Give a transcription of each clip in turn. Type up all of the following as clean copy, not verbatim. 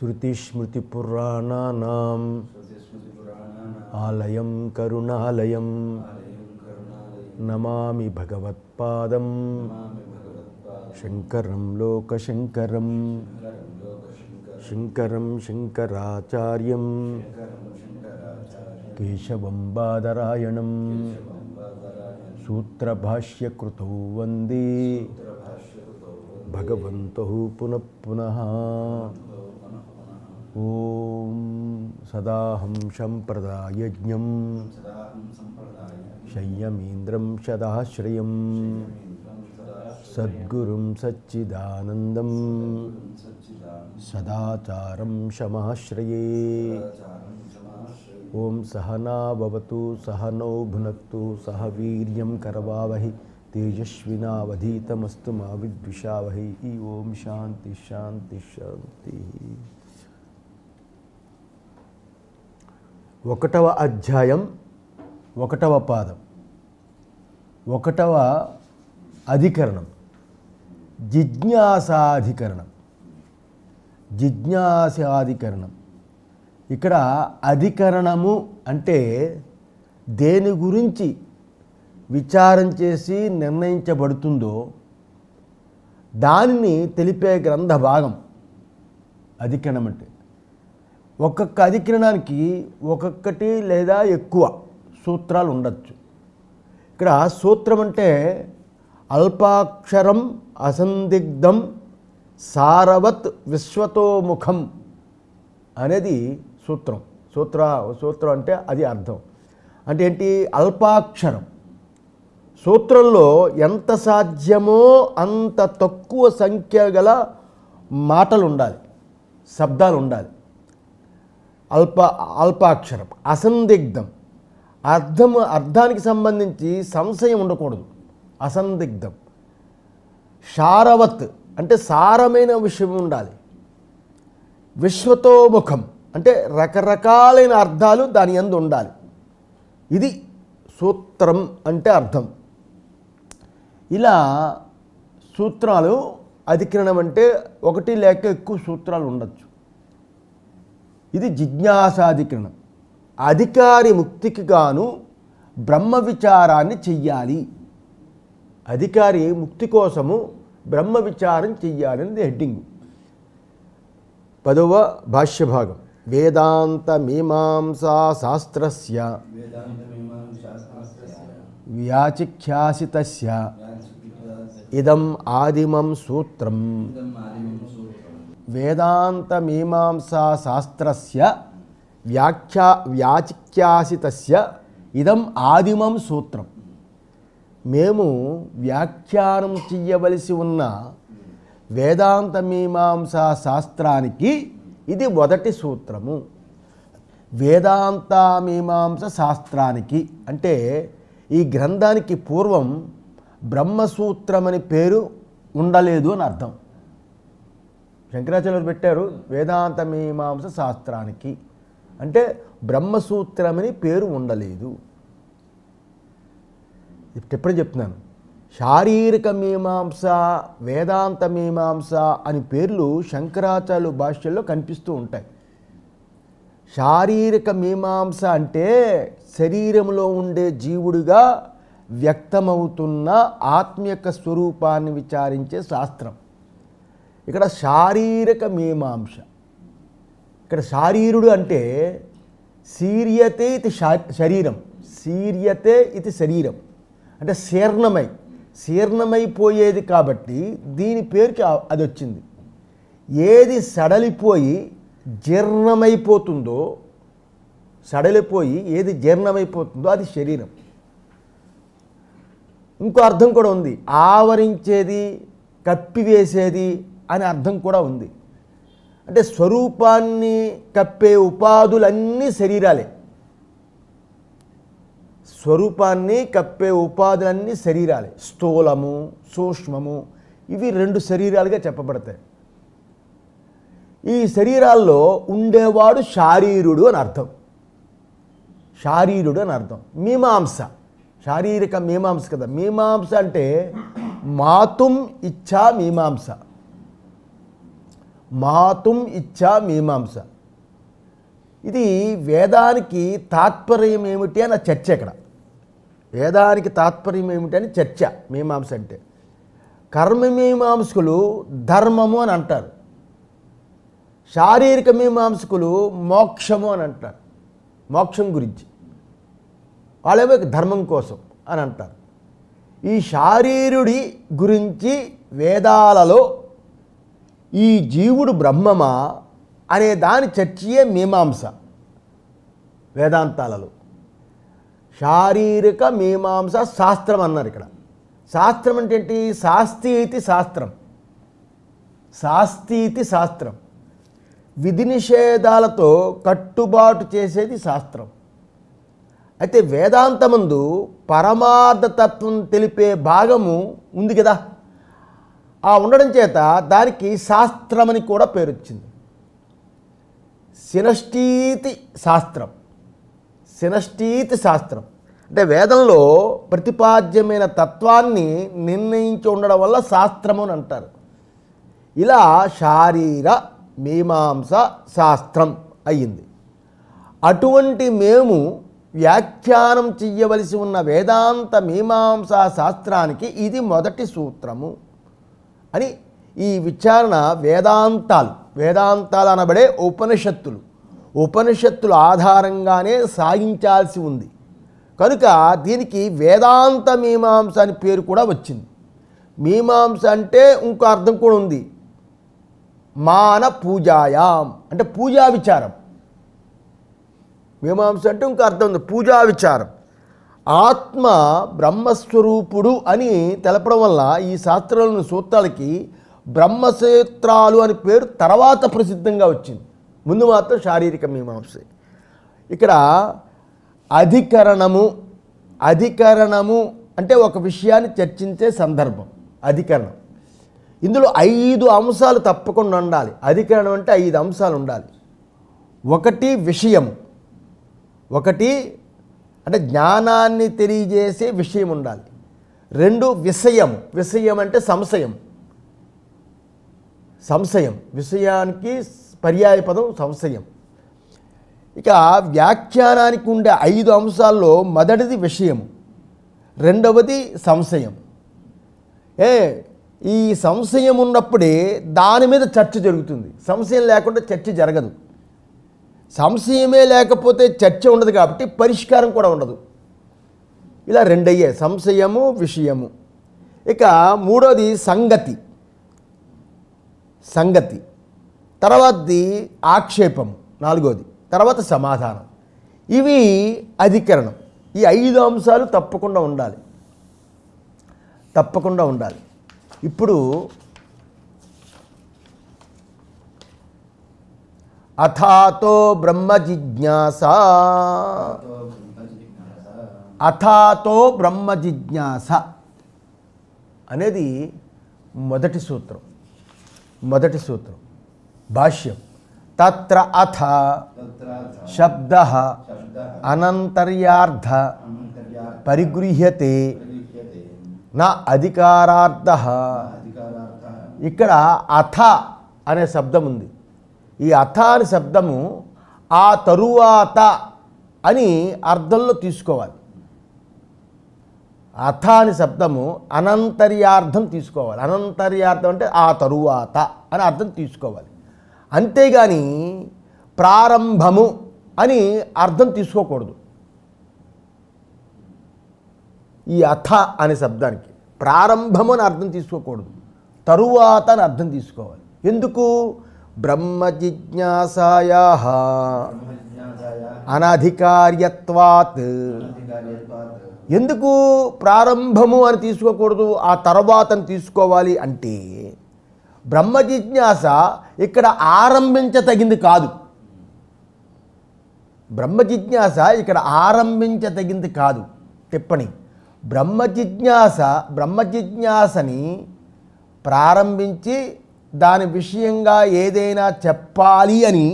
శృతిస్మృతిపురాణానాం ఆలయం కరుణాలయం నమామి భగవత్పాదం శంకరం లోకశంకరం శంకరం శంకరాచార్యం కేశవం బాదరాయణం సూత్రభాష్యకృతౌ వందే భగవంతౌ పునః పునః. ఓం సదాహం సంప్రదాయజ్ఞం శయ్యమీంద్రం సదాశ్రయం సద్గురుం సచ్చిదానందం సదాచారం శమాశ్రయే. ఓం సహనా భవతు సహనౌ భునక్తు సహ వీర్యం కరవావహి తేజస్వినావధీతమస్తు మా విద్విషావహై. ఓం శాంతి శాంతి శాంతి. 1వ అధ్యాయం 1వ పాదం 1వ అధికరణం జిజ్ఞాసాధికరణం. జిజ్ఞాసాధికరణం ఇక్కడ అధికరణము అంటే దేని గురించి విచారం చేసి నిర్ణయించబడుతుందో దానిని తెలిపే గ్రంథ భాగం అధికరణం అంటే. ఒక్కొక్క అధికరణానికి ఒక్కొక్కటి లేదా ఎక్కువ సూత్రాలు ఉండొచ్చు. ఇక్కడ సూత్రం అంటే అల్పాక్షరం అసందిగ్ధం సారవత్ విశ్వతోముఖం అనేది సూత్రం. సూత్రం అంటే అది అర్థం. అంటే ఏంటి? అల్పాక్షరం. సూత్రంలో ఎంత సాధ్యమో అంత తక్కువ సంఖ్య గల మాటలు ఉండాలి, శబ్దాలు ఉండాలి. అల్పాక్షరం. అసందిగ్ధం. అర్థానికి సంబంధించి సంశయం ఉండకూడదు. అసందిగ్ధం. సారవత్ అంటే సారమైన విషయం ఉండాలి. విశ్వతోముఖం అంటే రకరకాలైన అర్థాలు దాని యందు ఉండాలి. ఇది సూత్రం అంటే అర్థం. ఇలా సూత్రాలు అధికరణం అంటే ఒకటి లేక ఎక్కువ సూత్రాలు ఉండొచ్చు. ఇది జిజ్ఞాసాధికరణం. అధికారి ముక్తికి గాను బ్రహ్మ విచారాన్ని చెయ్యాలి. అధికారి ముక్తి కోసము బ్రహ్మ విచారం చెయ్యాలనేది హెడ్డింగ్. 10వ భాష్య భాగం. వేదాంత మీమాంసా శాస్త్రస్య వ్యాచిఖ్యాసితస్య ఇదం ఆదిమం సూత్రం. వేదాంత మీమాంసా శాస్త్రస్య వ్యాచిఖ్యాసితస్య ఇదం ఆదిమం సూత్రం. మేము వ్యాఖ్యానం చెయ్యవలసి ఉన్న వేదాంత మీమాంసా శాస్త్రానికి ఇది మొదటి సూత్రము. వేదాంత మీమాంస శాస్త్రానికి అంటే ఈ గ్రంథానికి పూర్వం బ్రహ్మసూత్రం అని పేరు ఉండలేదు అని అర్థం. శంకరాచార్యులు పెట్టారు వేదాంత మీమాంస శాస్త్రానికి అంటే బ్రహ్మసూత్రమని పేరు ఉండలేదు. ఎప్పుడే చెప్తున్నాను. శారీరక మీమాంస, వేదాంత మీమాంస అని పేర్లు శంకరాచార్యులు భాష్యంలో కనిపిస్తూ ఉంటాయి. శారీరక మీమాంస అంటే శరీరంలో ఉండే జీవుడిగా వ్యక్తమవుతున్న ఆత్మీయ స్వరూపాన్ని విచారించే శాస్త్రం. ఇక్కడ శారీరక మీమాంస. ఇక్కడ శారీరుడు అంటే శీర్యతే ఇది శరీరం, శీర్యతే ఇది శరీరం అంటే శీర్ణమైపోయేది కాబట్టి దీని పేరుకి అది వచ్చింది. ఏది సడలిపోయి జీర్ణమైపోతుందో, ఏది జీర్ణమైపోతుందో అది శరీరం. ఇంకో అర్థం కూడా ఉంది. ఆవరించేది, కప్పివేసేది అనే అర్థం కూడా ఉంది. అంటే స్వరూపాన్ని కప్పే ఉపాధులన్నీ శరీరాలే. స్వరూపాన్ని కప్పే ఉపాధులన్నీ శరీరాలే. స్థూలము, సూక్ష్మము ఇవి 2 శరీరాలుగా చెప్పబడతాయి. ఈ శరీరాల్లో ఉండేవాడు శారీరుడు అని అర్థం. శారీరుడు అని అర్థం. మీమాంస శారీరక మీమాంస కదా. మీమాంస అంటే మాతుం ఇచ్చా మీమాంస. మాతుం ఇచ్చా మీమాంస. ఇది వేదానికి తాత్పర్యం ఏమిటి అని చర్చ. ఇక్కడ వేదానికి తాత్పర్యం ఏమిటి అని చర్చ. మీమాంస అంటే కర్మమీమాంసకులు ధర్మము అని అంటారు, శారీరక మీమాంసకులు మోక్షము అని అంటారు. మోక్షం గురించి వాళ్ళేమో ధర్మం కోసం అని అంటారు. ఈ శారీరుడి గురించి వేదాలలో ఈ జీవుడు బ్రహ్మమా అనే దాని చర్చయే మీమాంస. వేదాంతాలలో శారీరక మీమాంస శాస్త్రం అన్నారు. ఇక్కడ శాస్త్రం అంటే ఏంటి? శాస్త్రీతి శాస్త్రం. శాస్త్రీతి శాస్త్రం విధి నిషేధాలతో కట్టుబాటు చేసేది శాస్త్రం. అయితే వేదాంతమందు పరమార్థతత్వం తెలిపే భాగము ఉంది కదా, ఆ ఉండడం చేత దానికి శాస్త్రమని కూడా పేరు వచ్చింది. శినష్టీతి శాస్త్రం. శినష్టీతి శాస్త్రం అంటే వేదంలో ప్రతిపాద్యమైన తత్వాన్ని నిర్ణయించి ఉండడం వల్ల శాస్త్రము అని అంటారు. ఇలా శారీర మీమాంస శాస్త్రం అయ్యింది. అటువంటి మేము వ్యాఖ్యానం చెయ్యవలసి ఉన్న వేదాంత మీమాంసా శాస్త్రానికి ఇది మొదటి సూత్రము అని ఈ విచారణ వేదాంతాలు అనబడే ఉపనిషత్తుల ఆధారంగానే సాగించాల్సి ఉంది. కనుక దీనికి వేదాంత మీమాంస అని పేరు కూడా వచ్చింది. మీమాంస అంటే ఇంకో అర్థం కూడా ఉంది. మాన పూజాయాం అంటే పూజా విచారం. మీమాంస అంటే ఇంకో అర్థం ఉంది, పూజా విచారం. ఆత్మ బ్రహ్మస్వరూపుడు అని తెలపడం వల్ల ఈ శాస్త్రాలను సూత్రాలకి బ్రహ్మసూత్రాలు అని పేరు తర్వాత ప్రసిద్ధంగా వచ్చింది. ముందు మాత్రం శారీరక మీమాంస. ఇక్కడ అధికరణము అంటే ఒక విషయాన్ని చర్చించే సందర్భం అధికరణం. ఇందులో 5 అంశాలు తప్పకుండా ఉండాలి. అధికరణం అంటే 5 అంశాలు ఉండాలి. 1 విషయము, 1 అంటే జ్ఞానాన్ని తెలియజేసే విషయం ఉండాలి. 2 విషయం అంటే సంశయం, విషయానికి పర్యాయ పదం సంశయం. ఇక వ్యాఖ్యానానికి ఉండే 5 అంశాల్లో మొదటిది విషయము, రెండవది సంశయం. ఈ సంశయం ఉన్నప్పుడే దాని మీద చర్చ జరుగుతుంది. సంశయం లేకుండా చర్చ జరగదు. సంశయమే లేకపోతే చర్చ ఉండదు, కాబట్టి పరిష్కారం కూడా ఉండదు. ఇలా 2 అయ్యాయి, సంశయము విషయము. ఇక 3వది సంగతి, తర్వాతది ఆక్షేపము, 4వది, తర్వాత సమాధానం. ఇవి అధికరణం. ఈ 5 అంశాలు తప్పకుండా ఉండాలి. ఇప్పుడు అథాతో బ్రహ్మ జిజ్ఞాస అనేది మొదటి సూత్రం. భాష్యం. తత్ర అథ శబ్ద అనంతర్యార్థ పరిగృహ్యతే నా అధికారార్థ. ఇక్కడ అథ అనే శబ్దం ఉంది. ఈ అథ అనే శబ్దము ఆ తరువాత అని అర్థంలో తీసుకోవాలి. అథ అనే శబ్దము అనంతర్యార్థం తీసుకోవాలి. అనంతర్యార్థం అంటే ఆ తరువాత అని అర్థం తీసుకోవాలి. అంతేగాని ప్రారంభము అని అర్థం తీసుకోకూడదు. ఈ అథ అనే శబ్దానికి ప్రారంభము అని అర్థం తీసుకోకూడదు, తరువాత అని అర్థం తీసుకోవాలి. ఎందుకు? బ్రహ్మ జిజ్ఞాసాయాః అనధికార్యత్వాత్. ఎందుకు ప్రారంభము అని తీసుకోకూడదు, ఆ తర్వాత అని తీసుకోవాలి అంటే బ్రహ్మ జిజ్ఞాస ఇక్కడ ఆరంభించతగింది కాదు. బ్రహ్మ జిజ్ఞాసని ప్రారంభించి దాని విషయంగా ఏదైనా చెప్పాలి అని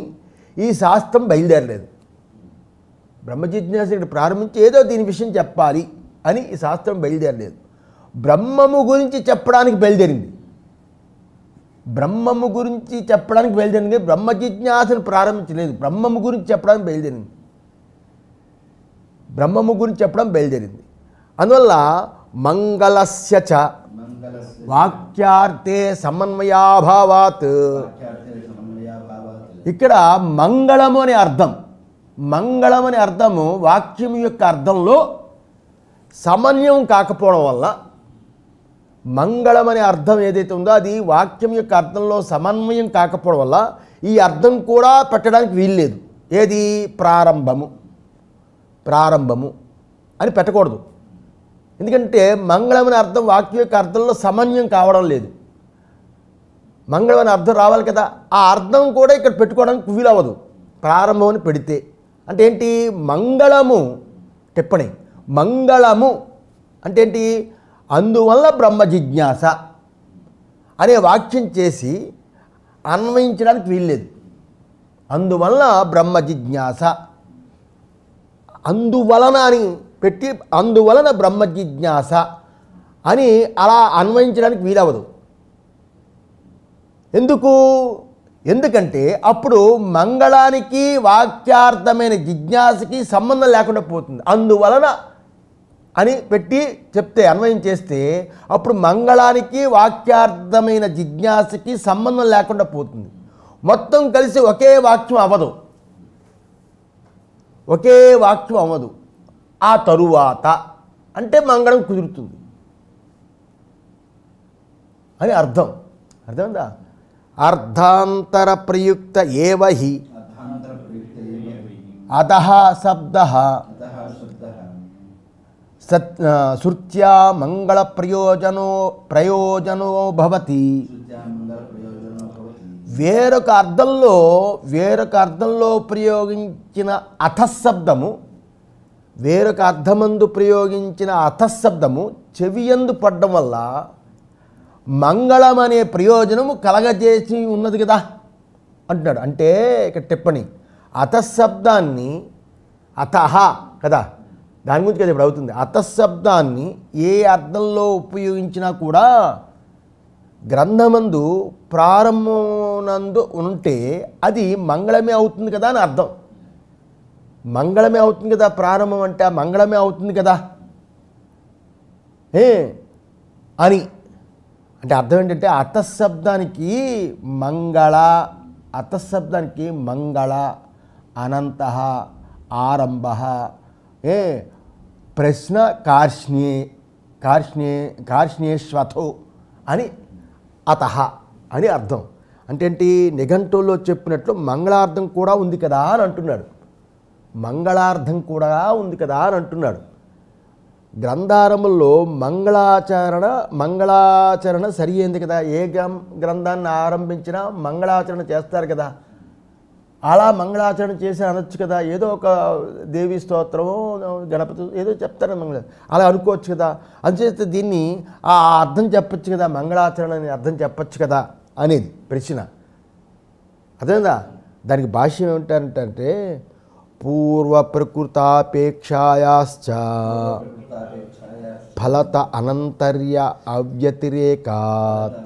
ఈ శాస్త్రం బయలుదేరలేదు. బ్రహ్మ జిజ్ఞాస ఇక్కడ ప్రారంభించి ఏదో దీని విషయం చెప్పాలి అని ఈ శాస్త్రం బయలుదేరలేదు. బ్రహ్మము గురించి చెప్పడానికి బయలుదేరింది. బ్రహ్మము గురించి చెప్పడానికి బయలుదేరింది, బ్రహ్మ జిజ్ఞాసను ప్రారంభించలేదు, బ్రహ్మము గురించి చెప్పడానికి బయలుదేరింది, బ్రహ్మము గురించి చెప్పడం బయలుదేరింది. అందువల్ల మంగళస్య చ వాక్యార్థే సమన్వయాభావాత్, ఇక్కడ మంగళము అనే అర్థం, మంగళం అనే అర్థము వాక్యం యొక్క అర్థంలో సమన్వయం కాకపోవడం వల్ల, మంగళం అనే అర్థం ఏదైతే ఉందో అది వాక్యం యొక్క అర్థంలో సమన్వయం కాకపోవడం వల్ల ఈ అర్థం కూడా పెట్టడానికి వీల్లేదు. ఏది? ప్రారంభము, ప్రారంభము అని పెట్టకూడదు. ఎందుకంటే మంగళం అనే అర్థం వాక్యం యొక్క అర్థంలో సమన్వయం కావడం లేదు. మంగళం అనే అర్థం రావాలి కదా, ఆ అర్థం కూడా ఇక్కడ పెట్టుకోవడానికి వీలవ్వదు. ప్రారంభం అని పెడితే అంటే ఏంటి? మంగళము టిప్పణి, మంగళము అంటే ఏంటి? అందువల్ల బ్రహ్మ జిజ్ఞాస అనే వాక్యం చేసి అన్వయించడానికి వీల్లేదు. అందువల్ల బ్రహ్మ జిజ్ఞాస, అందువలన అని పెట్టి అందువలన బ్రహ్మ జిజ్ఞాస అని అలా అన్వయించడానికి వీలవదు. ఎందుకు? ఎందుకంటే అప్పుడు మంగళానికి వాక్యార్థమైన జిజ్ఞాసకి సంబంధం లేకుండా పోతుంది. అందువలన అని పెట్టి చెప్తే అన్వయం చేస్తే అప్పుడు మంగళానికి వాక్యార్థమైన జిజ్ఞాసకి సంబంధం లేకుండా పోతుంది. మొత్తం కలిసి ఒకే వాక్యం అవ్వదు, ఒకే వాక్యం అవ్వదు. ఆ తరువాత అంటే మంగళం కుదురుతుంది అని అర్థం. అర్థమైందా? అర్థాంతర ప్రయుక్త ఏవహి అధః శబ్దః శృత్యా మంగళ ప్రయోజనో భవతి. వేరొక అర్థంలో ప్రయోగించిన అథశబ్దము, వేరొక అర్థమందు ప్రయోగించిన అథశబ్దము చెవియందు పడ్డం వల్ల మంగళం అనే ప్రయోజనము కలగజేసి ఉన్నది కదా అంటున్నాడు. అంటే ఇక్కడ టిప్పణి, అథశబ్దాన్ని, అతః కదా దాని గురించి కదా ఇప్పుడు అవుతుంది. అథశబ్దాన్ని ఏ అర్థంలో ఉపయోగించినా కూడా గ్రంథమందు ప్రారంభమునందు ఉంటే అది మంగళమే అవుతుంది కదా అని అర్థం. మంగళమే అవుతుంది కదా, ప్రారంభం అంటే మంగళమే అవుతుంది కదా అని అంటే అర్థం ఏంటంటే అథశబ్దానికి మంగళ, అథశబ్దానికి మంగళ, అనంత, ఆరంభ, ప్రశ్న కార్ష్ణేశ్వతో అని అతః అని అర్థం. అంటే ఏంటి? నిఘంటువులో చెప్పినట్లు మంగళార్థం కూడా ఉంది కదా అని అంటున్నాడు. మంగళార్థం కూడా ఉంది కదా అని అంటున్నాడు. గ్రంథారంభంలో మంగళాచరణ సరి అయింది కదా. ఏ గ్రంథాన్ని ఆరంభించినా మంగళాచరణ చేస్తారు కదా. అలా మంగళాచరణ చేసి అనొచ్చు కదా. ఏదో ఒక దేవి స్తోత్రమో గణపతి ఏదో చెప్తారు మంగళ, అలా అనుకోవచ్చు కదా. అందుచేత దీన్ని ఆ అర్థం చెప్పచ్చు కదా, మంగళాచరణ అని అర్థం చెప్పచ్చు కదా అనేది ప్రశ్న. అదేందా? దానికి భాష్యం ఏమిటంటే పూర్వ ప్రకృతాపేక్షాయాశ్చ ఫలత అనంతర్య అవ్యతిరేకాత్.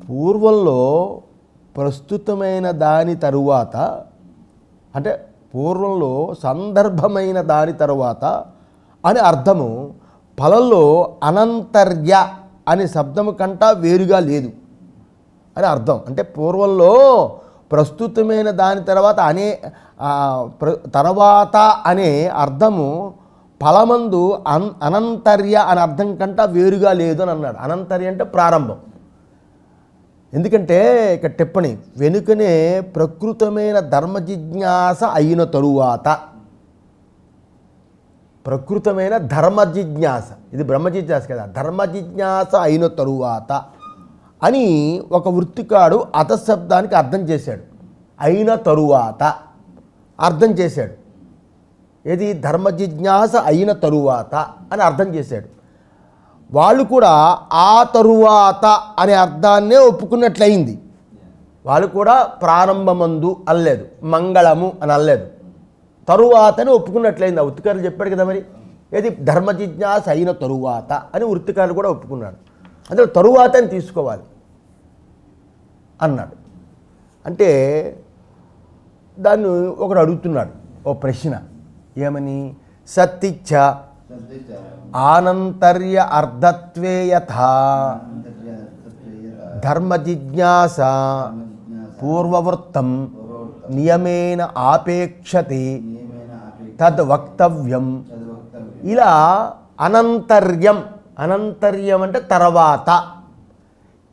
పూర్వంలో ప్రస్తుతమైన దాని తరువాత అంటే పూర్వంలో సందర్భమైన దాని తరువాత అని అర్థము. ఫలంలో అనంతర్య అనే శబ్దము కంటా వేరుగా లేదు అని అర్థం. అంటే పూర్వంలో ప్రస్తుతమైన దాని తర్వాత తర్వాత అనే అర్థము ఫలమందు అనంతర్య అనే అర్థం కంటా వేరుగా లేదు అని అన్నాడు. అనంతర్య అంటే ప్రారంభం. ఎందుకంటే ఇక్కడ టిప్పణి వెనుకనే ప్రకృతమైన ధర్మ జిజ్ఞాస అయిన తరువాత, ప్రకృతమైన ధర్మ జిజ్ఞాస, ఇది బ్రహ్మ జిజ్ఞాస కదా, ధర్మ జిజ్ఞాస అయిన తరువాత అని ఒక వృత్తికాడు అథశబ్దానికి అర్థం చేశాడు. అయిన తరువాత అర్థం చేశాడు. ఏది? ధర్మ జిజ్ఞాస అయిన తరువాత అని అర్థం చేశాడు. వాళ్ళు కూడా ఆ తరువాత అనే అర్థాన్నే ఒప్పుకున్నట్లయింది. వాళ్ళు కూడా ప్రారంభమందు అనలేదు, మంగళము అని అనలేదు, తరువాతని ఒప్పుకున్నట్లయింది. ఆ వృత్తికారులు చెప్పాడు కదా మరి. ఏది? ధర్మ జిజ్ఞాస అయిన తరువాత అని వృత్తికారులు కూడా ఒప్పుకున్నాడు. అందులో తరువాత అని తీసుకోవాలి అన్నాడు. అంటే దాన్ని ఒకడు అడుగుతున్నాడు ఓ ప్రశ్న, ఏమని? సత్తిచ్చ ఆనంతర్య అర్ధత్వే యథా ధర్మ జిజ్ఞాస పూర్వవృత్తం నియమేన ఆపేక్షతే తద్ వక్తవ్యం. ఇలా అనంతర్యం, అనంతర్యం అంటే తర్వాత,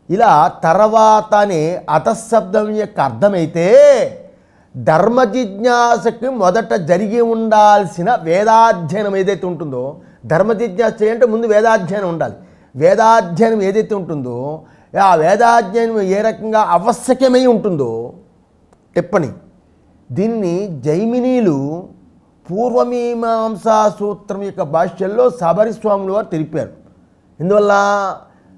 ఇలా తర్వాత అనే అతశబ్దం యొక్క అర్థమైతే ధర్మ జిజ్ఞాసకి మొదట జరిగి ఉండాల్సిన వేదాధ్యయనం ఏదైతే ఉంటుందో, ధర్మ జిజ్ఞాస చేయంటే ముందు వేదాధ్యయనం ఉండాలి. వేదాధ్యయనం ఏదైతే ఉంటుందో ఆ వేదాధ్యయనం ఏ రకంగా ఆవశ్యకమై ఉంటుందో టిప్పణి. దీన్ని జైమినీలు పూర్వమీమాంసా సూత్రం యొక్క భాష్యంలో శబరిస్వాములు వారు తెలిపారు. ఇందువల్ల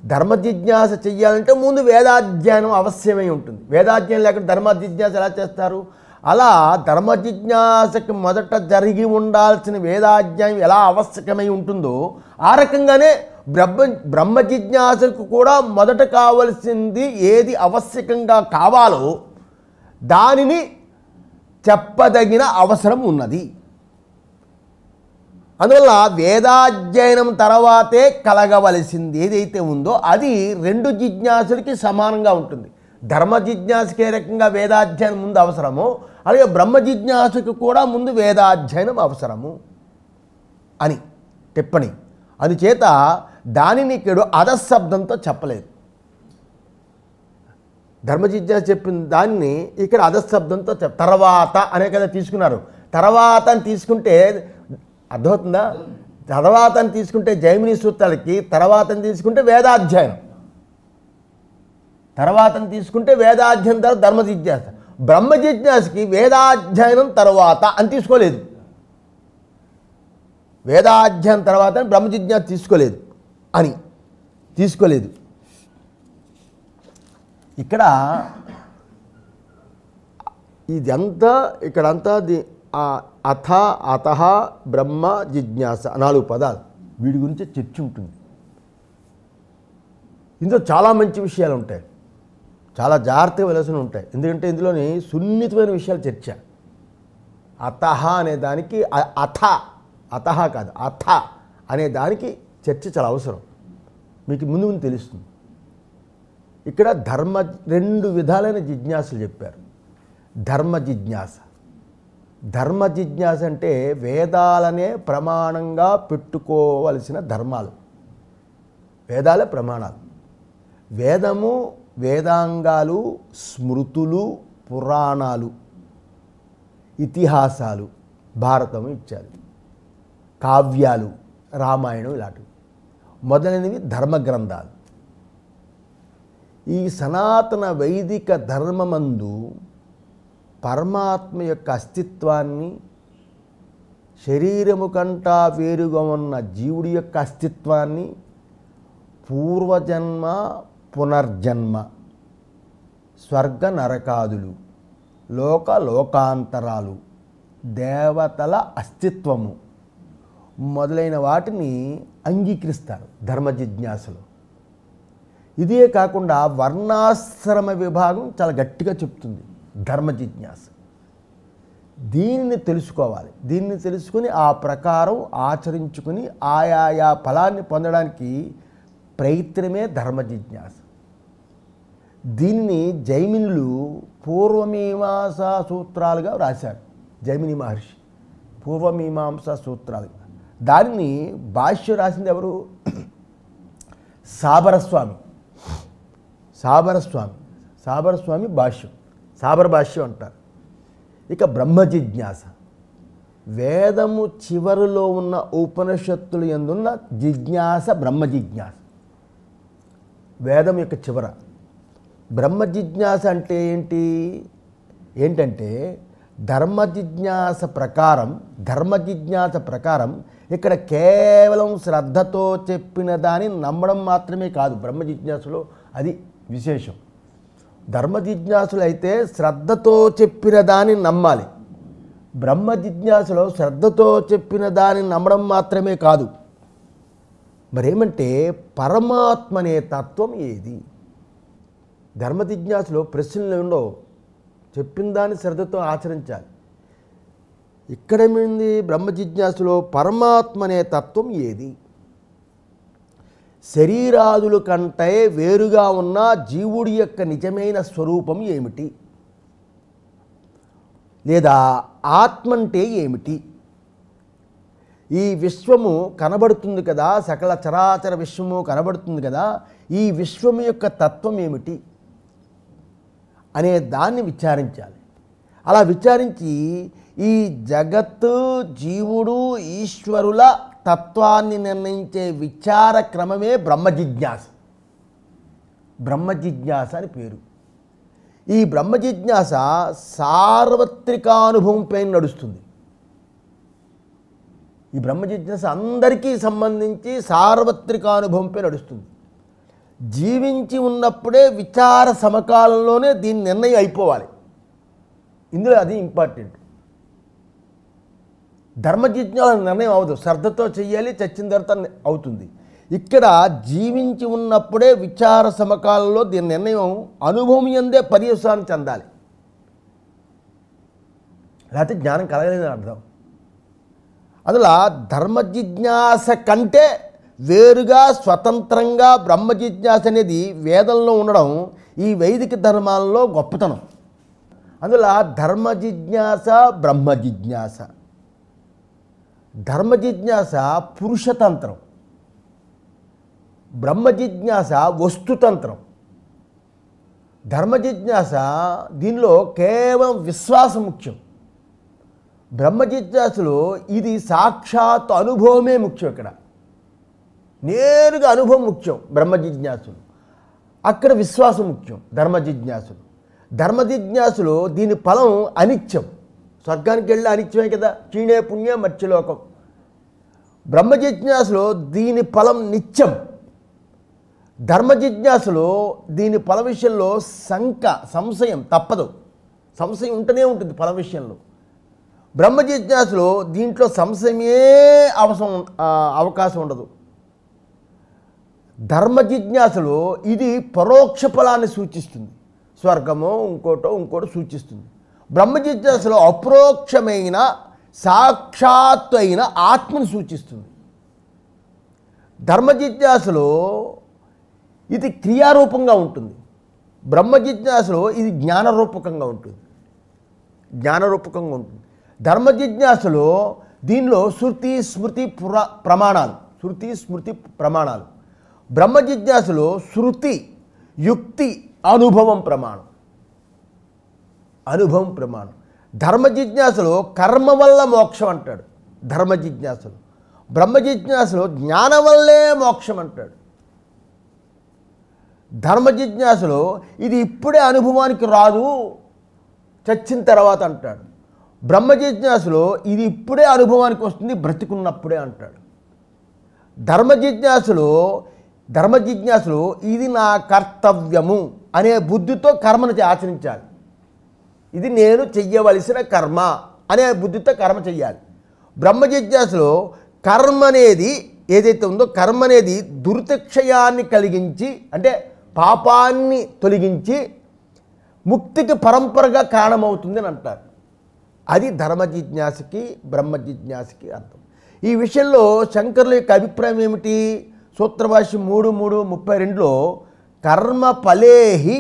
ధర్మ జిజ్ఞాస చెయ్యాలంటే ముందు వేదాధ్యయనం అవశ్యమై ఉంటుంది. వేదాధ్యయనం లేకుండా ధర్మ జిజ్ఞాస ఎలా చేస్తారు? అలా ధర్మ జిజ్ఞాసకి మొదట జరిగి ఉండాల్సిన వేదాధ్యాయం ఎలా ఆవశ్యకమై ఉంటుందో ఆ రకంగానే బ్రహ్మ జిజ్ఞాసకు కూడా మొదట కావలసింది ఏది ఆవశ్యకంగా కావాలో దానిని చెప్పదగిన అవసరం ఉన్నది. అందువల్ల వేదాధ్యయనం తర్వాతే కలగవలసింది ఏదైతే ఉందో అది రెండు జిజ్ఞాసులకి సమానంగా ఉంటుంది. ధర్మ జిజ్ఞాసకి ఏ రకంగా వేదాధ్యయనం ముందు అవసరమో అలాగే బ్రహ్మ జిజ్ఞాసకు కూడా ముందు వేదాధ్యయనం అవసరము అని టిప్పణి. అందుచేత దానిని ఇక్కడ అధశబ్దంతో చెప్పలేదు. ధర్మ జిజ్ఞాస చెప్పిన దాన్ని ఇక్కడ అధశబ్దంతో తర్వాత అనే కదా తీసుకున్నారు. తర్వాత అని తీసుకుంటే అర్థమవుతుందా? తర్వాత అని తీసుకుంటే జైమిని సూత్రాలకి తర్వాత అని తీసుకుంటే వేదాధ్యయనం, తర్వాతని తీసుకుంటే వేదాధ్యయనం తర్వాత ధర్మ జిజ్ఞాస. బ్రహ్మ జిజ్ఞాసకి వేదాధ్యయనం తర్వాత అని తీసుకోలేదు, వేదాధ్యయనం తర్వాత బ్రహ్మ జిజ్ఞాస తీసుకోలేదు. ఇక్కడ ఇదంతా ఇక్కడంతా అథ అతః బ్రహ్మ జిజ్ఞాస 4 పదాలు, వీడి గురించి చర్చ ఉంటుంది. ఇందులో చాలా మంచి విషయాలు ఉంటాయి, చాలా జాగ్రత్తగా వెళ్ళాల్సి ఉంటాయి. ఎందుకంటే ఇందులోని సున్నితమైన విషయాలు చర్చ. అతః అనే దానికి అతః కాదు అథ అనే దానికి చర్చ చాలా అవసరం, మీకు ముందు ముందు తెలుస్తుంది. ఇక్కడ రెండు విధాలైన జిజ్ఞాసలు చెప్పారు. ధర్మ జిజ్ఞాస అంటే వేదాలనే ప్రమాణంగా పెట్టుకోవలసిన ధర్మాలు, వేదాలే ప్రమాణాలు. వేదము, వేదాంగాలు, స్మృతులు, పురాణాలు, ఇతిహాసాలు, భారతము ఇచ్చారు, కావ్యాలు, రామాయణం ఇలాంటివి మొదలైనవి ధర్మ గ్రంథాలు. ఈ సనాతన వైదిక ధర్మమందు పరమాత్మ యొక్క అస్తిత్వాన్ని, శరీరము కంటా వేరుగా ఉన్న జీవుడి యొక్క అస్తిత్వాన్ని, పూర్వజన్మ పునర్జన్మ, స్వర్గ నరకాదులు, లోకాంతరాలు, దేవతల అస్తిత్వము మొదలైన వాటిని అంగీకరిస్తారు ధర్మ జిజ్ఞాసలో. ఇదే కాకుండా వర్ణాశ్రమ విభాగం చాలా గట్టిగా చెప్తుంది ధర్మ జిజ్ఞాస. దీనిని తెలుసుకోవాలి, దీన్ని తెలుసుకుని ఆ ప్రకారం ఆచరించుకుని ఆయా ఫలాన్ని పొందడానికి ప్రయత్నమే ధర్మ జిజ్ఞాస. దీనిని జైమినులు పూర్వమీమాంసా సూత్రాలుగా రాశారు. జైమిని మహర్షి పూర్వమీమాంసా సూత్రాలుగా. దానిని భాష్యం రాసింది ఎవరు? సాబరస్వామి భాష్యం, సాబర భాష్యం అంటారు. ఇక బ్రహ్మ జిజ్ఞాస, వేదము చివరిలో ఉన్న ఉపనిషత్తులు యందున్న జిజ్ఞాస బ్రహ్మ జిజ్ఞాస. వేదం యొక్క చివర బ్రహ్మ జిజ్ఞాస అంటే ఏంటంటే ధర్మ జిజ్ఞాస ప్రకారం ఇక్కడ కేవలం శ్రద్ధతో చెప్పిన దాన్ని నమ్మడం మాత్రమే కాదు. బ్రహ్మ జిజ్ఞాసలో అది విశేషం. ధర్మ జిజ్ఞాసులు అయితే శ్రద్ధతో చెప్పిన దాన్ని నమ్మాలి. బ్రహ్మ జిజ్ఞాసలో శ్రద్ధతో చెప్పిన దాన్ని నమ్మడం మాత్రమే కాదు, మరేమంటే పరమాత్మ అనే తత్వం ఏది? ధర్మ జిజ్ఞాసలో ప్రశ్నలు ఉండవు, చెప్పిన దాన్ని శ్రద్ధతో ఆచరించాలి. ఇక్కడేమైంది? బ్రహ్మ జిజ్ఞాసలో పరమాత్మ అనే తత్వం ఏది? శరీరాదుల కంటే వేరుగా ఉన్న జీవుడి యొక్క నిజమైన స్వరూపం ఏమిటి? లేదా ఆత్మ అంటే ఏమిటి? ఈ విశ్వము కనబడుతుంది కదా, సకల చరాచర విశ్వము కనబడుతుంది కదా, ఈ విశ్వము యొక్క తత్వం ఏమిటి అనే దాన్ని విచారించాలి. అలా విచారించి ఈ జగత్తు, జీవుడు, ఈశ్వరుల తత్వాన్ని నిర్ణయించే విచార క్రమమే బ్రహ్మ జిజ్ఞాస. బ్రహ్మ జిజ్ఞాస అని పేరు. ఈ బ్రహ్మ జిజ్ఞాస సార్వత్రికానుభవంపై నడుస్తుంది. ఈ బ్రహ్మ జిజ్ఞాస అందరికీ సంబంధించి సార్వత్రికానుభవంపై నడుస్తుంది. జీవించి ఉన్నప్పుడే విచార సమకాలంలోనే దీని నిర్ణయం అయిపోవాలి. ఇందులో అది ఇంపార్టెంట్. ధర్మ జిజ్ఞాస నిర్ణయం అవ్వదు, శ్రద్ధతో చెయ్యాలి, చచ్చిన తర్వాత అవుతుంది. ఇక్కడ జీవించి ఉన్నప్పుడే విచార సమకాలంలో దీని నిర్ణయం అనుభవం యందే పర్యవసానం చెందాలి, లేకపోతే జ్ఞానం కలగలేదని అర్థం. అందులో ధర్మ జిజ్ఞాస కంటే వేరుగా స్వతంత్రంగా బ్రహ్మ జిజ్ఞాస అనేది వేదంలో ఉండడం ఈ వైదిక ధర్మాలలో గొప్పతనం. అందులో ధర్మ జిజ్ఞాస, బ్రహ్మ జిజ్ఞాస. ధర్మ జిజ్ఞాస పురుషతంత్రం, బ్రహ్మ జిజ్ఞాస వస్తుతంత్రం. ధర్మ జిజ్ఞాస దీనిలో కేవలం విశ్వాసం ముఖ్యం. బ్రహ్మ జిజ్ఞాసలో ఇది సాక్షాత్ అనుభవమే ముఖ్యం. ఇక్కడ నేరుగా అనుభవం ముఖ్యం బ్రహ్మ జిజ్ఞాసలు, అక్కడ విశ్వాసం ముఖ్యం ధర్మ జిజ్ఞాసలు. ధర్మ జిజ్ఞాసలో దీని ఫలం అనిత్యం, స్వర్గానికి వెళ్ళి అనిత్యమే కదా, క్షీణే పుణ్య మత్స్యలోకం. బ్రహ్మ జిజ్ఞాసలో దీని ఫలం నిత్యం. ధర్మ జిజ్ఞాసలో దీని ఫల విషయంలో సంశయం తప్పదు, సంశయం ఉంటూనే ఉంటుంది ఫల విషయంలో. బ్రహ్మ జిజ్ఞాసలో దీంట్లో సంశయమే అవకాశం ఉండదు. ధర్మ జిజ్ఞాసలో ఇది పరోక్ష ఫలాన్ని సూచిస్తుంది, స్వర్గమో ఇంకోటో సూచిస్తుంది. బ్రహ్మ జిజ్ఞాసలో అపరోక్షమైన సాక్షాత్తు అయిన ఆత్మను సూచిస్తుంది. ధర్మ జిజ్ఞాసలో ఇది క్రియారూపంగా ఉంటుంది, బ్రహ్మ జిజ్ఞాసలో ఇది జ్ఞానరూపకంగా ఉంటుంది. ధర్మ జిజ్ఞాసలో దీనిలో శృతి స్మృతి ప్రమాణాలు. బ్రహ్మ జిజ్ఞాసలో శృతి, యుక్తి, అనుభవం ప్రమాణం. ధర్మ జిజ్ఞాసలో కర్మ వల్ల మోక్షం అంటాడు ధర్మ జిజ్ఞాసలో. బ్రహ్మ జిజ్ఞాసలో జ్ఞానం వల్లే మోక్షం అంటాడు. ధర్మ జిజ్ఞాసలో ఇది ఇప్పుడే అనుభవానికి రాదు, చచ్చిన తర్వాత అంటాడు. బ్రహ్మ జిజ్ఞాసలో ఇది ఇప్పుడే అనుభవానికి వస్తుంది, బ్రతికున్నప్పుడే అంటాడు. ధర్మ జిజ్ఞాసలో ఇది నా కర్తవ్యము అనే బుద్ధితో కర్మను ఆచరించాలి. ఇది నేను చెయ్యవలసిన కర్మ అనే బుద్ధితో కర్మ చెయ్యాలి. బ్రహ్మ జిజ్ఞాసలో కర్మ అనేది ఏదైతే ఉందో, కర్మ అనేది దుర్తిక్షయాన్ని కలిగించి, అంటే పాపాన్ని తొలగించి ముక్తికి పరంపరగా కారణమవుతుంది అని అంటారు. అది ధర్మ జిజ్ఞాసకి, బ్రహ్మ జిజ్ఞాసకి అర్థం. ఈ విషయంలో శంకరుల యొక్క అభిప్రాయం ఏమిటి? సూత్రభాష్యం 3:32లో కర్మ ఫలేహి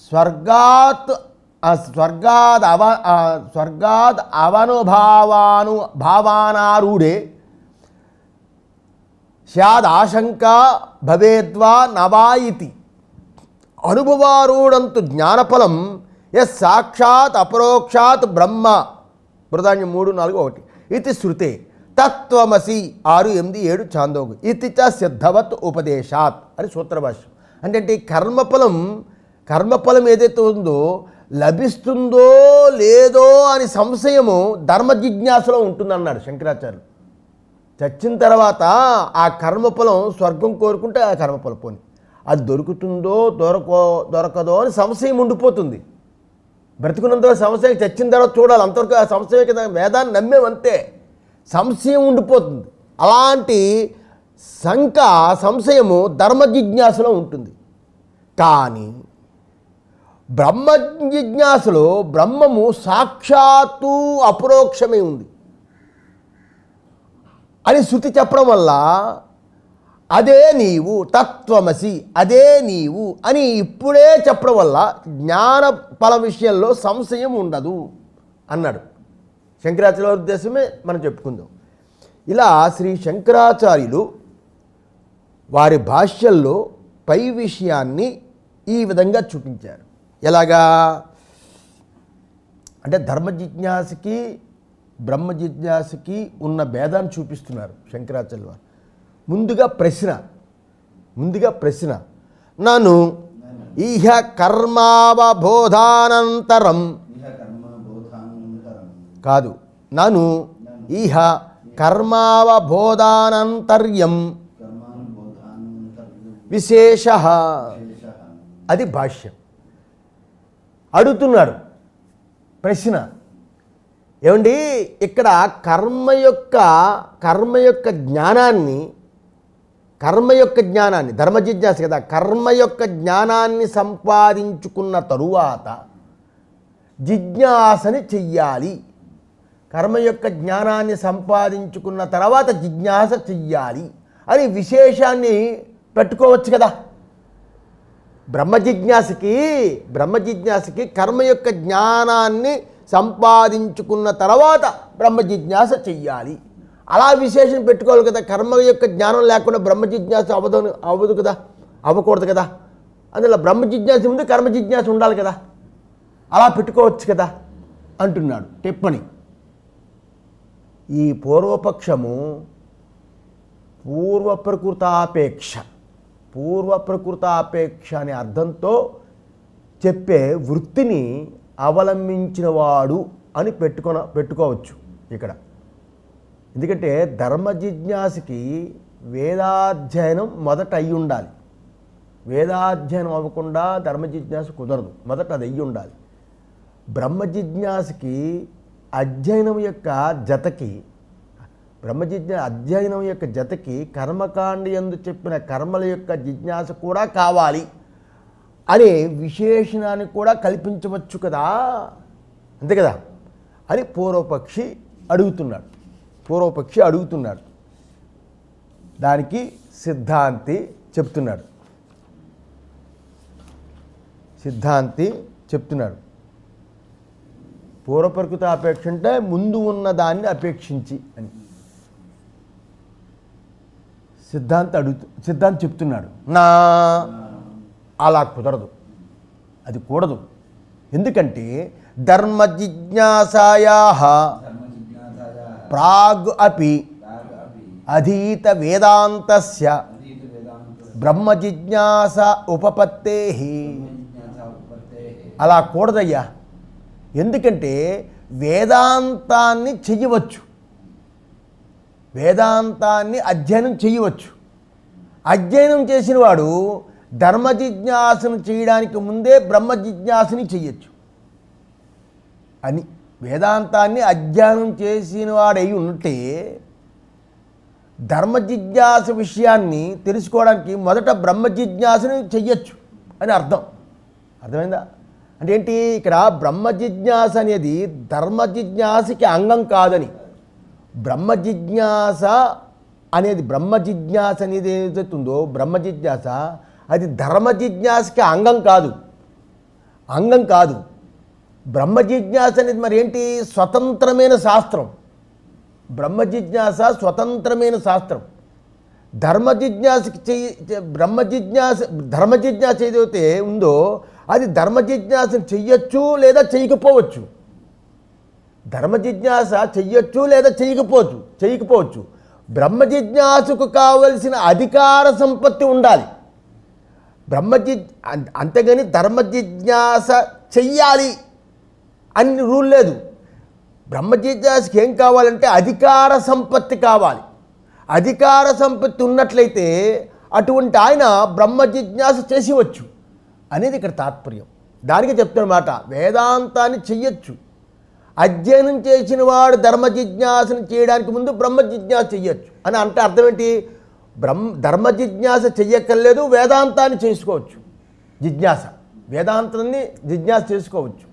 స్వర్గాద్ అవనుభావానారూఢే స్యాదాశంకా భవేద్వా నవా ఇతి అనుభవారూఢంతు జ్ఞానఫలం ఎస్ సాక్షాత్ అపరోక్షాత్ బ్రహ్మ. బృహదారణ్యం 3:4-1 ఇది శృతే తత్వమసి 6:8-7 ఛాందోగ్యం ఇది చ సిద్ధవత్ ఉపదేశాత్ అని సూత్రభాష్యం. అంటే కర్మఫలం ఏదైతే ఉందో లభిస్తుందో లేదో అని సంశయము ధర్మ జిజ్ఞాసలో ఉంటుందన్నాడు శంకరాచార్యులు. చచ్చిన తర్వాత ఆ కర్మఫలం స్వర్గం కోరుకుంటే ఆ కర్మఫలం పోని అది దొరుకుతుందో దొరకదో అని సంశయం ఉండిపోతుంది. బ్రతికున్నంత సంశయం, చచ్చిన తర్వాత చూడాలి, అంతవరకు ఆ సంశయమే కదా. వేదాన్ని నమ్మేమంతే, సంశయం ఉండిపోతుంది. అలాంటి సంశయము ధర్మ జిజ్ఞాసలో ఉంటుంది. కానీ బ్రహ్మ జిజ్ఞాసలో బ్రహ్మము సాక్షాత్తు అపరోక్షమే ఉంది అని శృతి చెప్పడం వల్ల అదే నీవు తత్వమసి, అదే నీవు అని ఇప్పుడే చెప్పడం వల్ల జ్ఞాన ఫల విషయంలో సంశయం ఉండదు అన్నాడు. శంకరాచార్య ఉద్దేశమే మనం చెప్పుకుందాం. ఇలా శ్రీ శంకరాచార్యులు వారి భాష్యంలో పై విషయాన్ని ఈ విధంగా చూపించారు. ఎలాగా అంటే ధర్మ జిజ్ఞాసకి బ్రహ్మ జిజ్ఞాసకి ఉన్న భేదాన్ని చూపిస్తున్నారు శంకరాచార్యులు వారు. ముందుగా ప్రశ్న నను ఇహ కర్మావబోధానంతరం కాదు, నను ఇహ కర్మావబోధానంతర్యం విశేష, అది భాష్యం. అడుగుతున్నాడు ప్రశ్న, ఏమండి ఇక్కడ కర్మ యొక్క జ్ఞానాన్ని ధర్మ జిజ్ఞాస కదా, కర్మ యొక్క జ్ఞానాన్ని సంపాదించుకున్న తరువాత జిజ్ఞాసని చెయ్యాలి. కర్మ యొక్క జ్ఞానాన్ని సంపాదించుకున్న తర్వాత జిజ్ఞాస చెయ్యాలి అని విశేషాన్ని పెట్టుకోవచ్చు కదా. బ్రహ్మ జిజ్ఞాసకి కర్మ యొక్క జ్ఞానాన్ని సంపాదించుకున్న తర్వాత బ్రహ్మ జిజ్ఞాస చెయ్యాలి, అలా విశేషం పెట్టుకోవాలి కదా. కర్మ యొక్క జ్ఞానం లేకుండా బ్రహ్మ జిజ్ఞాస అవ్వదు కదా, అవ్వకూడదు కదా. అందులో బ్రహ్మ జిజ్ఞాస ముందు కర్మ జిజ్ఞాస ఉండాలి కదా, అలా పెట్టుకోవచ్చు కదా అంటున్నాడు టిప్పణి. ఈ పూర్వపక్షము పూర్వప్రకృతాపేక్ష అనే అర్థంతో చెప్పే వృత్తిని అవలంబించినవాడు అని పెట్టుకోవచ్చు ఇక్కడ. ఎందుకంటే ధర్మ జిజ్ఞాసకి వేదాధ్యయనం మొదట అయ్యి ఉండాలి. వేదాధ్యయనం అవ్వకుండా ధర్మ జిజ్ఞాస కుదరదు, మొదట అది అయ్యి ఉండాలి. బ్రహ్మ జిజ్ఞాసకి అధ్యయనం యొక్క జతకి కర్మకాండ యందు చెప్పిన కర్మల యొక్క జిజ్ఞాస కూడా కావాలి అనే విశేషణాన్ని కూడా కల్పించవచ్చు కదా, అంతే కదా అని పూర్వపక్షి అడుగుతున్నాడు. దానికి సిద్ధాంతి చెప్తున్నాడు పూర్వప్రకృత అపేక్ష అంటే ముందు ఉన్న దాన్ని అపేక్షించి అని. సిద్ధాంతి చెప్తున్నాడు నా అలా కుదరదు, అది కూడదు. ఎందుకంటే ధర్మ జిజ్ఞాసాయా ప్రాగ్ అపి అధీత వేదాంతస్య బ్రహ్మ జిజ్ఞాస ఉపపత్తేహి, అలా కూడదయ్యా. ఎందుకంటే వేదాంతాన్ని చెయ్యవచ్చు, వేదాంతాన్ని అధ్యయనం చేయవచ్చు. అధ్యయనం చేసిన వాడు ధర్మ జిజ్ఞాసను చేయడానికి ముందే బ్రహ్మ జిజ్ఞాసని చెయ్యొచ్చు అని. వేదాంతాన్ని అధ్యయనం చేసిన వాడై ఉంటే ధర్మ జిజ్ఞాస విషయాన్ని తెలుసుకోవడానికి మొదట బ్రహ్మ జిజ్ఞాసని చెయ్యొచ్చు అని అర్థమైందా? అంటే ఏంటి, ఇక్కడ బ్రహ్మ జిజ్ఞాస అనేది ధర్మ జిజ్ఞాసకి అంగం కాదని. బ్రహ్మ జిజ్ఞాస అనేది ఏదైతుందో బ్రహ్మ జిజ్ఞాస అది ధర్మ జిజ్ఞాసకి అంగం కాదు. బ్రహ్మ జిజ్ఞాస అనేది మరి ఏంటి, స్వతంత్రమైన శాస్త్రం. బ్రహ్మ జిజ్ఞాస స్వతంత్రమైన శాస్త్రం. ధర్మ జిజ్ఞాస ఏదైతే ఉందో అది ధర్మ జిజ్ఞాసను చెయ్యొచ్చు లేదా చేయకపోవచ్చు. ధర్మ జిజ్ఞాస చెయ్యొచ్చు లేదా చేయకపోవచ్చు. బ్రహ్మ జిజ్ఞాసకు కావలసిన అధికార సంపత్తి ఉండాలి. అంతేగాని ధర్మ జిజ్ఞాస చెయ్యాలి అని రూల్ లేదు. బ్రహ్మ జిజ్ఞాసకి ఏం కావాలంటే అధికార సంపత్తి కావాలి. అధికార సంపత్తి ఉన్నట్లయితే అటువంటి ఆయన బ్రహ్మ జిజ్ఞాస చేసివచ్చు అనేది ఇక్కడ తాత్పర్యం. దానికి చెప్తున్నమాట వేదాంతాన్ని చెయ్యొచ్చు, అధ్యయనం చేసిన వాడు ధర్మ జిజ్ఞాసను చేయడానికి ముందు బ్రహ్మ జిజ్ఞాస చెయ్యొచ్చు అని అంటే అర్థం ఏంటి? ధర్మ జిజ్ఞాస చెయ్యక్కర్లేదు, వేదాంతాన్ని చేసుకోవచ్చు. వేదాంతాన్ని జిజ్ఞాస చేసుకోవచ్చు.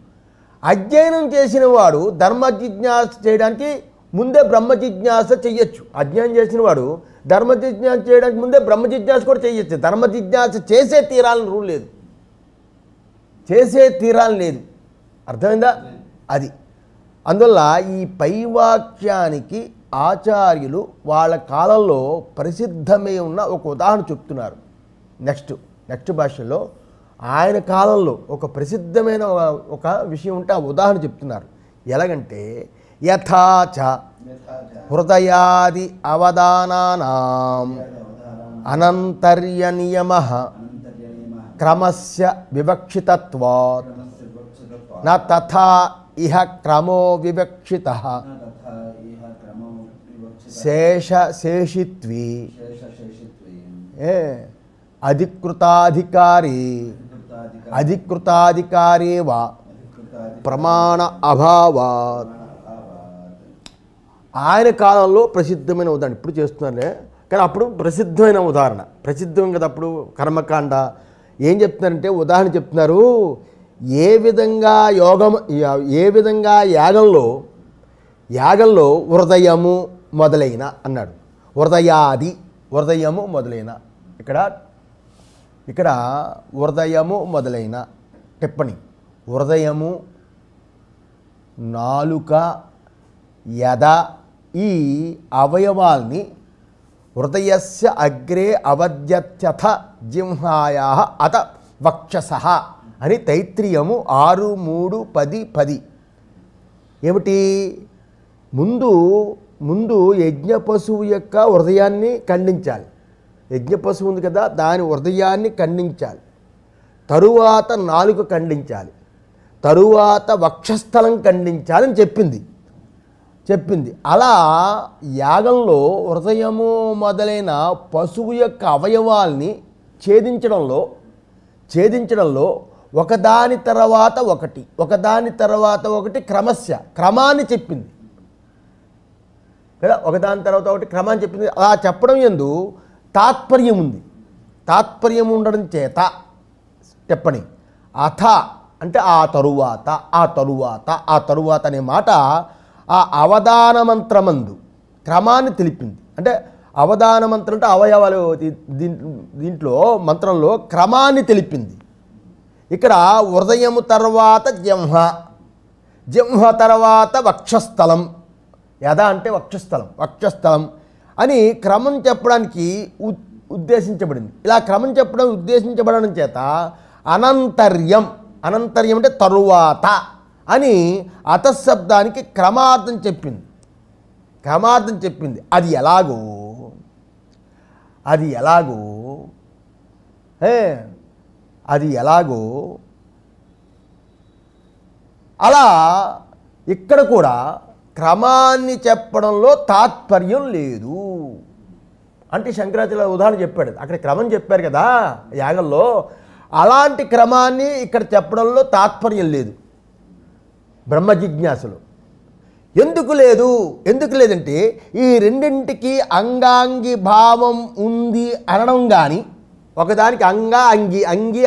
అధ్యయనం చేసిన వాడు ధర్మ జిజ్ఞాస చేయడానికి ముందే బ్రహ్మ జిజ్ఞాస చెయ్యొచ్చు. అధ్యయనం చేసిన వాడు ధర్మ జిజ్ఞాస చేయడానికి ముందే బ్రహ్మ జిజ్ఞాస కూడా చేయొచ్చు. ధర్మ జిజ్ఞాస చేసే తీరాలని రూల్ లేదు, చేసే తీరాలని లేదు. అర్థమైందా? అది అందువల్ల ఈ పై వాక్యానికి ఆచార్యులు వాళ్ళ కాలంలో ప్రసిద్ధమై ఉన్న ఒక ఉదాహరణ చెప్తున్నారు. నెక్స్ట్ భాషలో ఆయన కాలంలో ఒక ప్రసిద్ధమైన ఒక విషయం ఉంటే ఆ ఉదాహరణ చెప్తున్నారు. ఎలాగంటే యథాచ హృదయాది అవధానానాం అనంతర్య నియమః క్రమస్య వివక్షితత్వాత్ న తథా ఇహ క్రమో వివక్షితః శేషిత్వీ అధికృతాధికారీ వా ప్రమాణ అభావాత్. ఆయన కాలంలో ప్రసిద్ధమైన ఉదాహరణ ఇప్పుడు చేస్తున్నారే, కానీ అప్పుడు ప్రసిద్ధమైన ఉదాహరణ. ప్రసిద్ధం కదా అప్పుడు కర్మకాండ. ఏం చెప్తున్నారంటే ఉదాహరణ చెప్తున్నారు. ఏ విధంగా యాగంలో హృదయము మొదలైన అన్నాడు. హృదయము మొదలైన ఇక్కడ హృదయము మొదలైన టిప్పణి. హృదయము, నాలుక, యద ఈ అవయవాల్ని హృదయస్య అగ్రే అవద్యత్యథ జిహ్వాయాః అత వక్షసః అని తైత్రీయము 6:3-10 ఏమిటి? ముందు యజ్ఞ పశువు యొక్క హృదయాన్ని ఖండించాలి. యజ్ఞ పశువు ఉంది కదా, దాని హృదయాన్ని ఖండించాలి. తరువాత నాలుక ఖండించాలి, తరువాత వక్షస్థలం ఖండించాలని చెప్పింది. అలా యాగంలో హృదయము మొదలైన పశువు యొక్క అవయవాల్ని ఛేదించడంలో ఒకదాని తర్వాత ఒకటి క్రమాన్ని చెప్పింది కదా. ఒకదాని తర్వాత ఒకటి క్రమాన్ని చెప్పింది. అలా చెప్పడం యందు తాత్పర్యం ఉంది. తాత్పర్యం ఉండడం చేత చెప్పని అథ అంటే ఆ తరువాత అనే మాట ఆ అవధాన మంత్రమందు క్రమాన్ని తెలిపింది. అంటే అవధాన మంత్రం అంటే అవయవాలు, దీంట్లో మంత్రంలో క్రమాన్ని తెలిపింది. ఇక్కడ హృదయము తర్వాత జిహ్వ తర్వాత వక్షస్థలం, యద అంటే వక్షస్థలం అని క్రమం చెప్పడానికి ఉద్దేశించబడింది. ఇలా క్రమం ఉద్దేశించబడడం చేత అనంతర్యం అంటే తరువాత అని అతశబ్దానికి క్రమార్థం చెప్పింది. అది ఎలాగో అలా ఇక్కడ కూడా క్రమాన్ని చెప్పడంలో తాత్పర్యం లేదు అంటే శంకరాచార్య ఉదాహరణ చెప్పాడు. అక్కడ క్రమం చెప్పారు కదా యాగంలో, అలాంటి క్రమాన్ని ఇక్కడ చెప్పడంలో తాత్పర్యం లేదు బ్రహ్మ జిజ్ఞాసలో. ఎందుకు లేదంటే ఈ రెండింటికి అంగాంగి భావం ఉంది అనడం కానీ, ఒకదానికి అంగి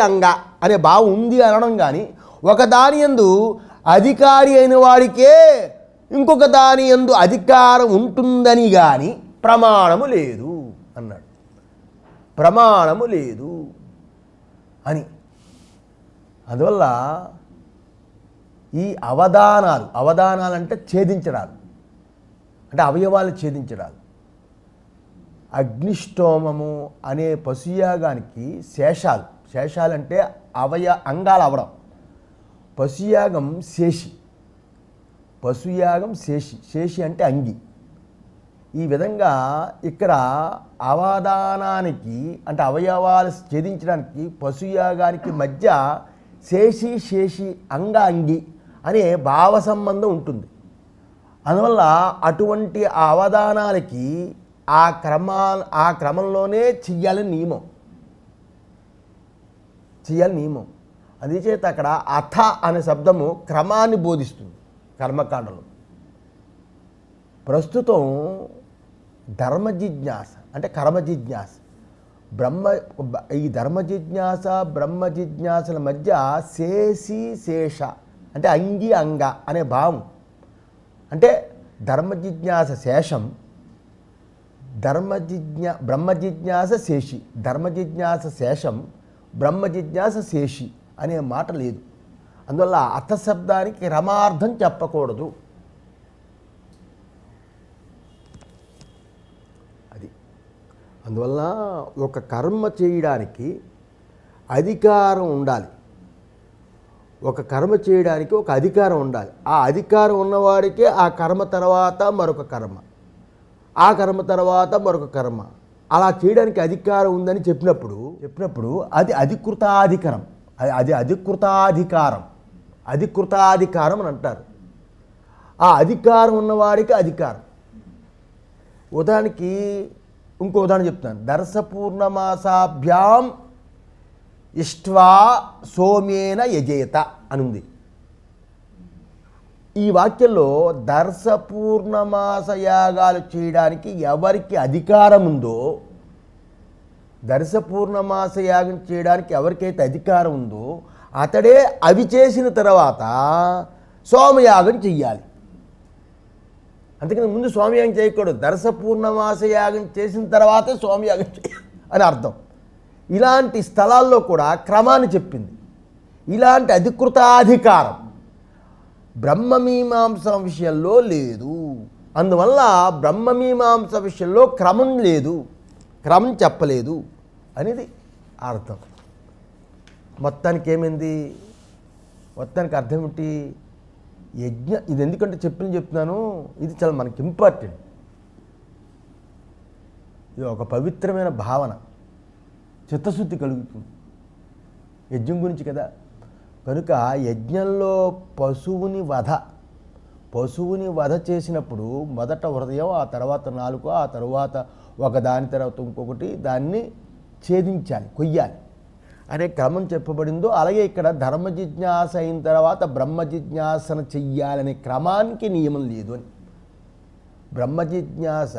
అనే భావం ఉంది అనడం కానీ, ఒకదాని యందు అధికారి అయిన వాడికే ఇంకొక దాని యందు అధికారం ఉంటుందని కానీ ప్రమాణము లేదు అన్నాడు. ప్రమాణము లేదు అని. అందువల్ల ఈ అవధానాలు అంటే ఛేదించడాలు, అంటే అవయవాలు ఛేదించడాలు. అగ్నిష్టోమము అనే పశుయాగానికి శేషాలు అంటే అంగాలు అవడం. పశుయాగం శేషి అంటే అంగి. ఈ విధంగా ఇక్కడ అవధానానికి అంటే అవయవాలు ఛేదించడానికి పశుయాగానికి మధ్య శేషి అంగి అనే భావ సంబంధం ఉంటుంది. అందువల్ల అటువంటి అవధానాలకి ఆ క్రమంలోనే చెయ్యాలని నియమం. అందుచేత అక్కడ అథ అనే శబ్దము క్రమాన్ని బోధిస్తుంది కర్మకాండలు. ప్రస్తుతం ధర్మ జిజ్ఞాస అంటే కర్మ జిజ్ఞాస, ఈ ధర్మ జిజ్ఞాస బ్రహ్మ జిజ్ఞాసల మధ్య శేషి శేష అంటే అంగి అంగ అనే భావం. అంటే ధర్మ జిజ్ఞాస శేషం, బ్రహ్మ జిజ్ఞాస శేషి, ధర్మ జిజ్ఞాస శేషం, బ్రహ్మ జిజ్ఞాస శేషి అనే మాట లేదు. అందువల్ల అర్థశబ్దానికి రమార్థం చెప్పకూడదు. అది అందువల్ల ఒక కర్మ చేయడానికి అధికారం ఉండాలి. ఒక కర్మ చేయడానికి ఒక అధికారం ఉండాలి. ఆ అధికారం ఉన్నవాడికే ఆ కర్మ తర్వాత మరొక కర్మ, ఆ కర్మ తర్వాత మరొక కర్మ, అలా చేయడానికి అధికారం ఉందని చెప్పినప్పుడు అది అధికృతాధికారం. అది అధికృతాధికారం అని అంటారు. ఆ అధికారం ఉన్నవాడికి అధికారం. ఉదాహరణకి ఇంకో ఉదాహరణ చెప్తాను. దర్శ పూర్ణమాసాభ్యాం ఇష్ట్వా సోమేన యజేత అని ఉంది. ఈ వాక్యంలో దర్శ పూర్ణమాస యాగాలు చేయడానికి ఎవరికి అధికారం ఉందో, దర్శ పూర్ణమాస యాగం చేయడానికి ఎవరికైతే అధికారం ఉందో అతడే అవి చేసిన తర్వాత సోమయాగం చెయ్యాలి. అందుకని ముందు సోమయాగం చేయకూడదు. దర్శ పూర్ణమాస యాగం చేసిన తర్వాతే సోమయాగం చేయాలి అని అర్థం. ఇలాంటి స్థలాల్లో కూడా క్రమాన్ని చెప్పింది. ఇలాంటి అధికృతాధికారం బ్రహ్మమీమాంస విషయంలో లేదు. అందువల్ల బ్రహ్మమీమాంస విషయంలో క్రమం లేదు, క్రమం చెప్పలేదు అనేది అర్థం. మొత్తానికి ఏమైంది? మొత్తానికి అర్థం ఏంటి? ఇది ఎందుకంటే చెప్తున్నాను, ఇది చాలా మనకి ఇంపార్టెంట్. ఇది ఒక పవిత్రమైన భావన, చిత్తశుద్ధి కలుగుతుంది యజ్ఞం గురించి కదా. కనుక యజ్ఞంలో పశువుని వధ చేసినప్పుడు మొదట హృదయం, ఆ తర్వాత నాలుక, ఆ తర్వాత ఒకదాని తర్వాత ఇంకొకటి దాన్ని ఛేదించాలి, కొయ్యాలి అనే క్రమం చెప్పబడిందో, అలాగే ఇక్కడ ధర్మ జిజ్ఞాస అయిన తర్వాత బ్రహ్మ జిజ్ఞాసన చెయ్యాలనే క్రమానికి నియమం లేదు అని. బ్రహ్మ జిజ్ఞాస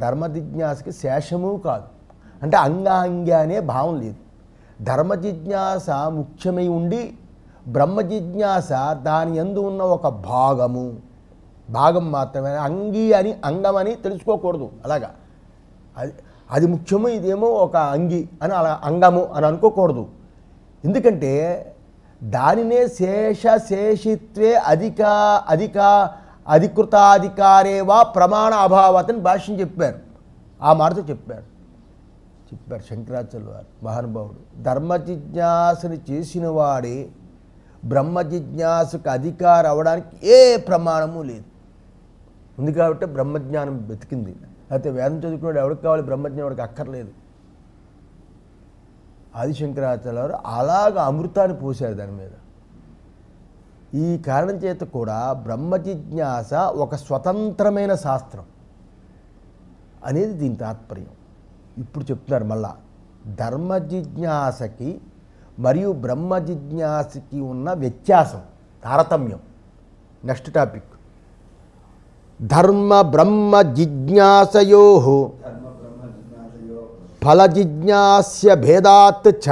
ధర్మ జిజ్ఞాసకి శేషము కాదు, అంటే అంగాంగి అనే భావం లేదు. ధర్మ జిజ్ఞాస ముఖ్యమై ఉండి బ్రహ్మ జిజ్ఞాస దాని యందు ఉన్న ఒక భాగం మాత్రమే. అంగి అని అంగమని తెలుసుకోకూడదు. అలాగా అది ముఖ్యము, ఇదేమో ఒక అంగి అని అలా అంగము అని అనుకోకూడదు. ఎందుకంటే దానినే శేషిత్వే అధికృతాధికారేవా ప్రమాణ అభావతని భాష్యం చెప్పారు. ఆ మాటతో చెప్పారు శంకరాచార్యులు వారు, మహానుభావుడు. ధర్మ జిజ్ఞాసని చేసిన వాడే బ్రహ్మ జిజ్ఞాసకు అధికారం అవ్వడానికి ఏ ప్రమాణము లేదు. ఉంది కాబట్టి బ్రహ్మజ్ఞానం వెతికింది. అయితే వేదం చదువుకున్నాడు ఎవరికి కావాలి? బ్రహ్మజ్ఞానం వాడికి అక్కర్లేదు. ఆదిశంకరాచార్యులు వారు అలాగ అమృతాన్ని పోశారు దాని మీద. ఈ కారణం చేత కూడా బ్రహ్మ జిజ్ఞాస ఒక స్వతంత్రమైన శాస్త్రం అనేది దీని తాత్పర్యం. ఇప్పుడు చెప్తున్నారు మళ్ళా, ధర్మ జిజ్ఞాసకి మరియు బ్రహ్మ జిజ్ఞాసకి ఉన్న వ్యత్యాసం, తారతమ్యం. నెక్స్ట్ టాపిక్, ధర్మ బ్రహ్మ జిజ్ఞాసయో ఫల జిజ్ఞాస్య భేదాత్ చ.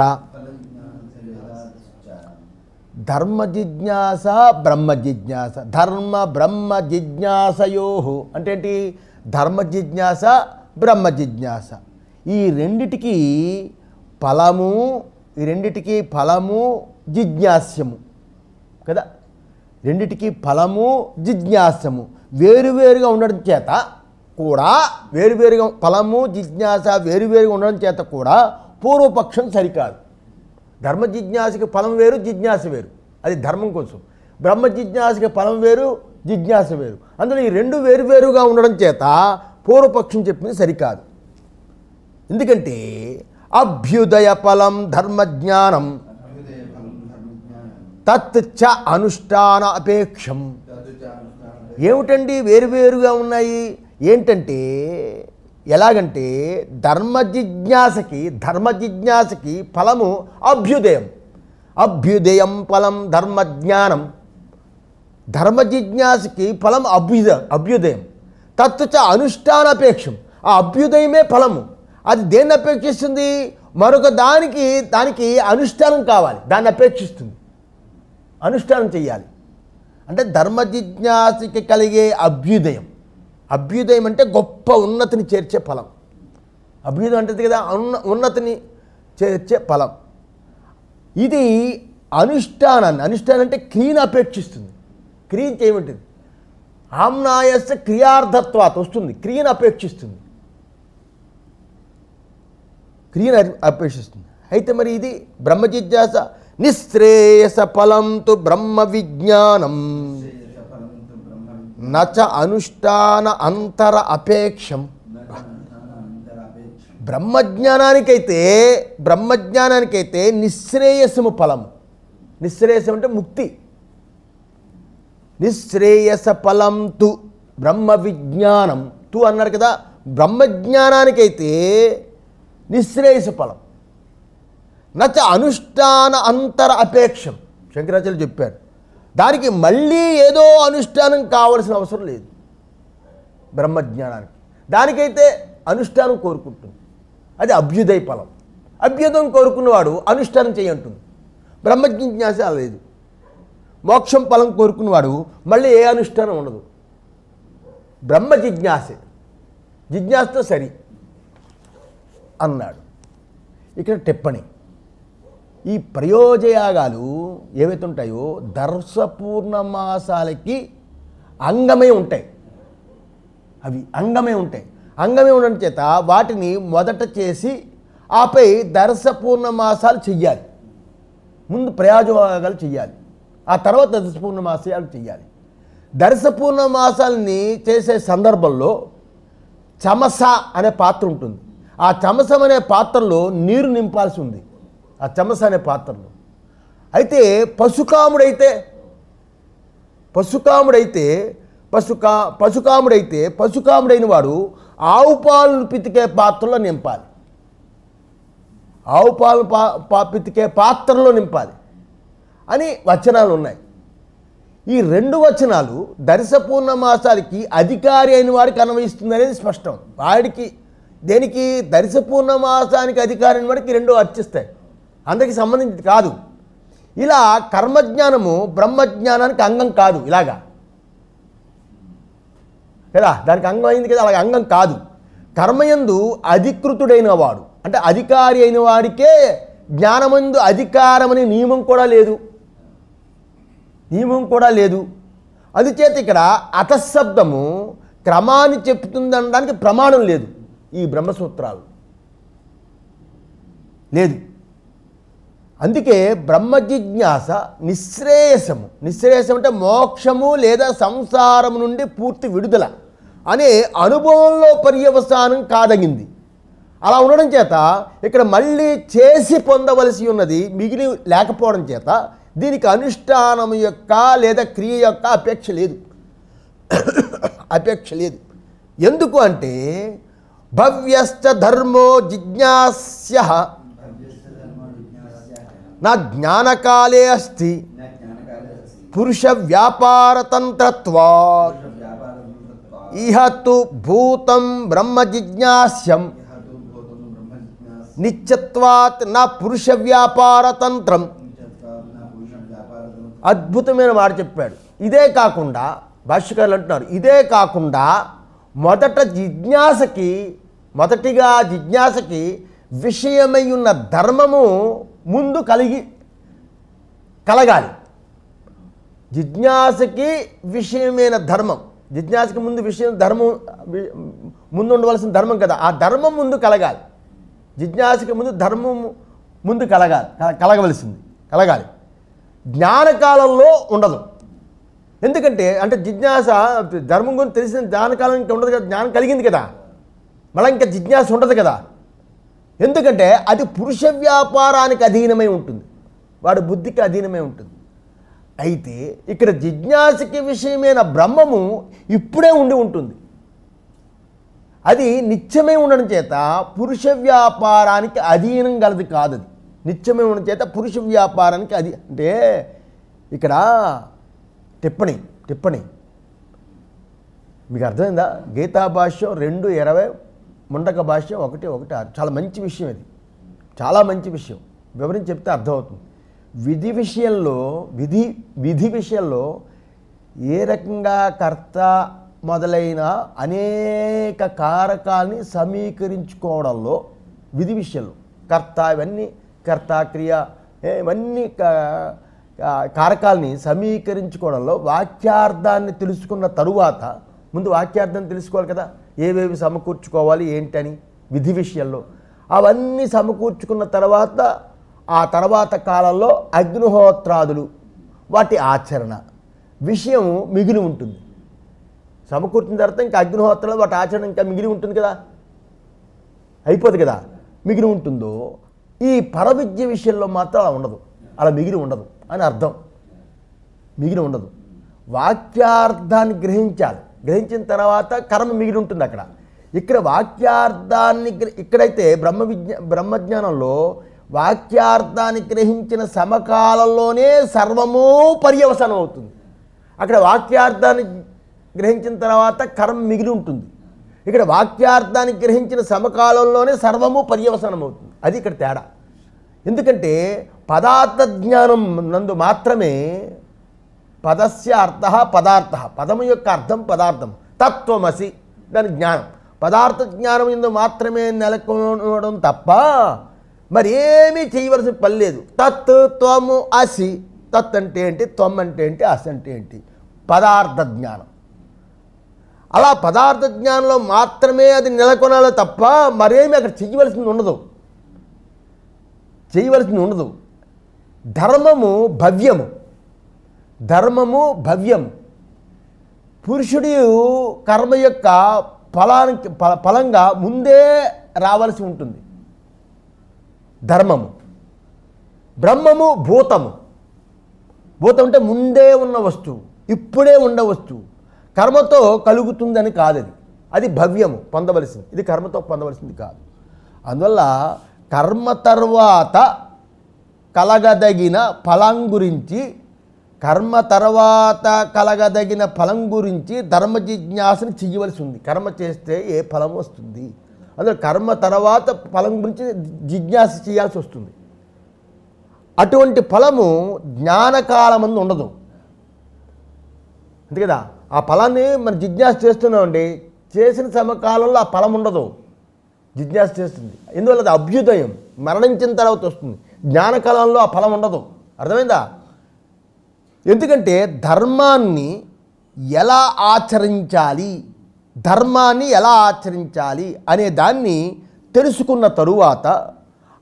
ధర్మ జిజ్ఞాస బ్రహ్మ జిజ్ఞాస, ధర్మ బ్రహ్మ జిజ్ఞాసయో అంటే ఏంటి? ధర్మ జిజ్ఞాస బ్రహ్మ జిజ్ఞాస ఈ రెండిటికి ఫలము జిజ్ఞాస్యము కదా. రెండిటికి ఫలము జిజ్ఞాస్యము వేరువేరుగా ఉండడం చేత కూడా, ఫలము జిజ్ఞాస వేరువేరుగా ఉండడం చేత కూడా పూర్వపక్షం సరికాదు. ధర్మ జిజ్ఞాసకి ఫలం వేరు, జిజ్ఞాస వేరు, అది ధర్మం కోసం. బ్రహ్మ జిజ్ఞాసకి ఫలం వేరు, జిజ్ఞాస వేరు. అందులో ఈ రెండు వేరువేరుగా ఉండడం చేత పూర్వపక్షం చెప్పింది సరికాదు. ఎందుకంటే అభ్యుదయ ఫలం ధర్మజ్ఞానం తత్ చ అనుష్ఠాన అపేక్షం. ఏమిటండి వేరువేరుగా ఉన్నాయి? ఏంటంటే ఎలాగంటే ధర్మ జిజ్ఞాసకి ఫలము అభ్యుదయం ఫలం ధర్మజ్ఞానం. ధర్మ జిజ్ఞాసకి ఫలం అభ్యుదయం. తత్వచ అనుష్ఠానాపేక్షం. ఆ అభ్యుదయమే ఫలము. అది దేన్ని అపేక్షిస్తుంది? మరొక దానికి అనుష్ఠానం కావాలి, దాన్ని అపేక్షిస్తుంది. అనుష్ఠానం చెయ్యాలి. అంటే ధర్మ జిజ్ఞాసకి కలిగే అభ్యుదయం అంటే గొప్ప ఉన్నతిని చేర్చే ఫలం. అభ్యుదయం అంటే కదా ఉన్నతిని చేర్చే ఫలం. ఇది అనుష్ఠానం అంటే క్రియను అపేక్షిస్తుంది. క్రియ చేయమంటుంది. ఆమ్నాయస్య క్రియార్థత్వాత వస్తుంది, క్రియను అపేక్షిస్తుంది, క్రియను అపేక్షిస్తుంది. అయితే మరి ఇది బ్రహ్మ జిజ్ఞాస నిశ్రేయస ఫలం తు బ్రహ్మ విజ్ఞానం నచ అనుష్ఠాన అంతర అపేక్షం. బ్రహ్మజ్ఞానానికైతే నిశ్రేయసము ఫలము. నిశ్రేయసం అంటే ముక్తి. నిశ్రేయస ఫలం తు బ్రహ్మ విజ్ఞానం. తు అన్నారు కదా, బ్రహ్మజ్ఞానానికైతే నిశ్రేయస ఫలం. నచ అనుష్ఠాన అంతర అపేక్షం. శంకరాచార్యులు చెప్పారు, దానికి మళ్ళీ ఏదో అనుష్ఠానం కావలసిన అవసరం లేదు. బ్రహ్మజ్ఞానానికి దానికైతే అనుష్ఠానం కోరుకుంటుంది. అది అభ్యుదయ ఫలం. అభ్యుదయం కోరుకున్నవాడు అనుష్ఠానం చేయంటుంది. బ్రహ్మజిజ్ఞాస లేదు. మోక్షం ఫలం కోరుకున్నవాడు మళ్ళీ ఏ అనుష్ఠానం ఉండదు. బ్రహ్మ జిజ్ఞాసతో సరి అన్నాడు. ఇక్కడ టిప్పణి. ఈ ప్రయోజయాగాలు ఏవైతే ఉంటాయో దర్శ పూర్ణమాసాలకి అంగమై ఉంటాయి. అవి అంగమై ఉంటాయి. అంగమై ఉండడం చేత వాటిని మొదట చేసి ఆపై దర్శ పూర్ణమాసాలు చెయ్యాలి. ముందు ప్రయోజయాగాలు చెయ్యాలి, ఆ తర్వాత దర్శ పూర్ణమాసాలు చెయ్యాలి. దర్శ పూర్ణమాసాలని చేసే సందర్భంలో చమస అనే పాత్ర ఉంటుంది. ఆ చమసం అనే పాత్రలో నీరు నింపాల్సి ఉంది. ఆ చమస అనే పాత్రలో. అయితే పశుకాముడైన వాడు ఆవు పాలను పితికే పాత్రలో నింపాలి. ఆవు పాలు పితికే పాత్రలో నింపాలి అని వచనాలు ఉన్నాయి. ఈ రెండు వచనాలు దర్శ పూర్ణమాసాలకి అధికారి అయిన వాడికి అన్వయిస్తుంది అనేది స్పష్టం. వాడికి దేనికి దర్శ పూర్ణమాసానికి అధికారి అయిన వాడికి రెండు అర్చిస్తాయి, అందరికి సంబంధించి కాదు. ఇలా కర్మజ్ఞానము బ్రహ్మజ్ఞానానికి అంగం కాదు. ఇలాగా కదా దానికి అంగం అయింది కదా, అలాగే అంగం కాదు. కర్మయందు అధికృతుడైన వాడు అంటే అధికారి అయిన వాడికే జ్ఞానమందు అధికారం అనే నియమం కూడా లేదు. అందుచేత ఇక్కడ అతశబ్దము క్రమాన్ని చెప్తుందనడానికి ప్రమాణం లేదు. ఈ బ్రహ్మసూత్రాలు లేదు. అందుకే బ్రహ్మ జిజ్ఞాస నిశ్రేయసం అంటే మోక్షము లేదా సంసారము నుండి పూర్తి విడుదల అనే అనుభవంలో పర్యవసానం కాదగింది. అలా ఉండడం చేత ఇక్కడ మళ్ళీ చేసి పొందవలసి ఉన్నది మిగిలి లేకపోవడం చేత దీనికి అనుష్ఠానం యొక్క లేదా క్రియ యొక్క అపేక్ష లేదు. ఎందుకు అంటే భవ్యశ్చ ధర్మో జిజ్ఞాస్య నా జ్ఞానకాలే అస్తి పురుష వ్యాపారతంత్రత్వాత్ ఇహ తు భూతం బ్రహ్మ జిజ్ఞాస్యం నిత్యత్వాత్ నా పురుష వ్యాపారతంత్రం. అద్భుతమైన మాట చెప్పాడు. ఇదే కాకుండా భాష్యకారులు అంటున్నారు, ఇదే కాకుండా మొదటిగా జిజ్ఞాసకి విషయమై ఉన్న ధర్మము ముందు కలగాలి. జిజ్ఞాసకి విషయమైన ధర్మం, జిజ్ఞాసకి ముందు ముందు ఉండవలసిన ధర్మం కదా, ఆ ధర్మం ముందు కలగాలి. జిజ్ఞాసకి ముందు ధర్మం ముందు కలగాలి. జ్ఞానకాలంలో ఉండదు. ఎందుకంటే అంటే జిజ్ఞాస ధర్మం గురించి తెలిసిన జ్ఞానకాలం ఇంకా ఉండదు కదా, జ్ఞానం కలిగింది కదా, మళ్ళీ ఇంకా జిజ్ఞాస ఉండదు కదా. ఎందుకంటే అది పురుష వ్యాపారానికి అధీనమై ఉంటుంది, వాడి బుద్ధికి అధీనమై ఉంటుంది. అయితే ఇక్కడ జిజ్ఞాసకి విషయమైన బ్రహ్మము ఇప్పుడే ఉంటుంది. అది నిత్యమే ఉండడం చేత పురుష వ్యాపారానికి అధీనం గలది కాదు. అది నిత్యమే ఉండడం చేత పురుష వ్యాపారానికి అంటే ఇక్కడ టిప్పణి టిప్పణి. మీకు అర్థమైందా? గీతా భాష్యం 2:20, ముండక భాష్యం 1:1. చాలా మంచి విషయం ఇది, చాలా మంచి విషయం. వివరించి చెప్తే అర్థమవుతుంది. విధి విషయంలో ఏ రకంగా కర్త మొదలైన అనేక కారకాల్ని సమీకరించుకోవడంలో, విధి విషయంలో కర్త, ఇవన్నీ కర్త క్రియ, ఇవన్నీ కారకాల్ని సమీకరించుకోవడంలో వాక్యార్థాన్ని తెలుసుకున్న తరువాత, ముందు వాక్యార్థాన్ని తెలుసుకోవాలి కదా, ఏవేవి సమకూర్చుకోవాలి ఏంటని విధి విషయంలో. అవన్నీ సమకూర్చుకున్న తర్వాత ఆ తర్వాత కాలంలో అగ్నిహోత్రాదులు, వాటి ఆచరణ విషయం మిగిలి ఉంటుంది. సమకూర్చిన తర్వాత ఇంకా అగ్నిహోత్రాలు, వాటి ఆచరణ ఇంకా మిగిలి ఉంటుంది కదా, అయిపోదు కదా. మిగిలి ఉంటుందో, ఈ పరవిద్య విషయంలో మాత్రం అలా ఉండదు, అలా మిగిలి ఉండదు అని అర్థం. మిగిలి ఉండదు, వాక్యార్థాన్ని గ్రహించాలి. గ్రహించిన తర్వాత కర్మ మిగిలి ఉంటుంది అక్కడ. ఇక్కడ వాక్యార్థాన్ని ఇక్కడైతే బ్రహ్మజ్ఞానంలో వాక్యార్థాన్ని గ్రహించిన సమకాలంలోనే సర్వము పర్యవసానం అవుతుంది. అక్కడ వాక్యార్థాన్ని గ్రహించిన తర్వాత కర్మ మిగిలి ఉంటుంది. ఇక్కడ వాక్యార్థాన్ని గ్రహించిన సమకాలంలోనే సర్వము పర్యవసానం అవుతుంది. అది ఇక్కడ తేడా. ఎందుకంటే పదార్థ జ్ఞానం నందు మాత్రమే పదస్య అర్థ పదార్థ, పదము యొక్క అర్థం పదార్థం, తత్వమసి దాని జ్ఞానం, పదార్థ జ్ఞానం ఎందు మాత్రమే నెలకొనడం తప్ప మరి ఏమీ చేయవలసిన పని లేదు. తత్ త్వము అసి, తత్ అంటే ఏంటి, త్వం అంటే ఏంటి, అసి అంటే ఏంటి, పదార్థ జ్ఞానం. అలా పదార్థ జ్ఞానంలో మాత్రమే అది నెలకొనాలి తప్ప మరేమి అక్కడ చేయవలసింది ఉండదు, చేయవలసింది ఉండదు. ధర్మము భవ్యము, ధర్మము భవ్యము. పురుషుడు కర్మ యొక్క ఫలంగా ముందే రావాల్సి ఉంటుంది ధర్మము. బ్రహ్మము భూతము, భూతం అంటే ముందే ఉన్న వస్తువు, ఇప్పుడే ఉన్న వస్తువు, కర్మతో కలుగుతుందని కాదు. అది భవ్యము, పొందవలసింది. ఇది కర్మతో పొందవలసింది కాదు. అందువల్ల కర్మ తర్వాత కలగదగిన ఫలం గురించి, కర్మ తర్వాత కలగదగిన ఫలం గురించి ధర్మ జిజ్ఞాసను చెయ్యవలసి ఉంది. కర్మ చేస్తే ఏ ఫలం వస్తుంది, అందులో కర్మ తర్వాత ఫలం గురించి జిజ్ఞాస చేయాల్సి వస్తుంది. అటువంటి ఫలము జ్ఞానకాలమందు ఉండదు. అంతే కదా, ఆ ఫలాన్ని మనం జిజ్ఞాస చేస్తున్నామండి, చేసిన సమకాలంలో ఆ ఫలం ఉండదు, జిజ్ఞాస చేస్తుంది. ఎందువల్ల అది అభ్యుదయం, మరణించిన తర్వాత వస్తుంది. జ్ఞానకాలంలో ఆ ఫలం ఉండదు. అర్థమైందా? ఎందుకంటే ధర్మాన్ని ఎలా ఆచరించాలి, ధర్మాన్ని ఎలా ఆచరించాలి అనే దాన్ని తెలుసుకున్న తరువాత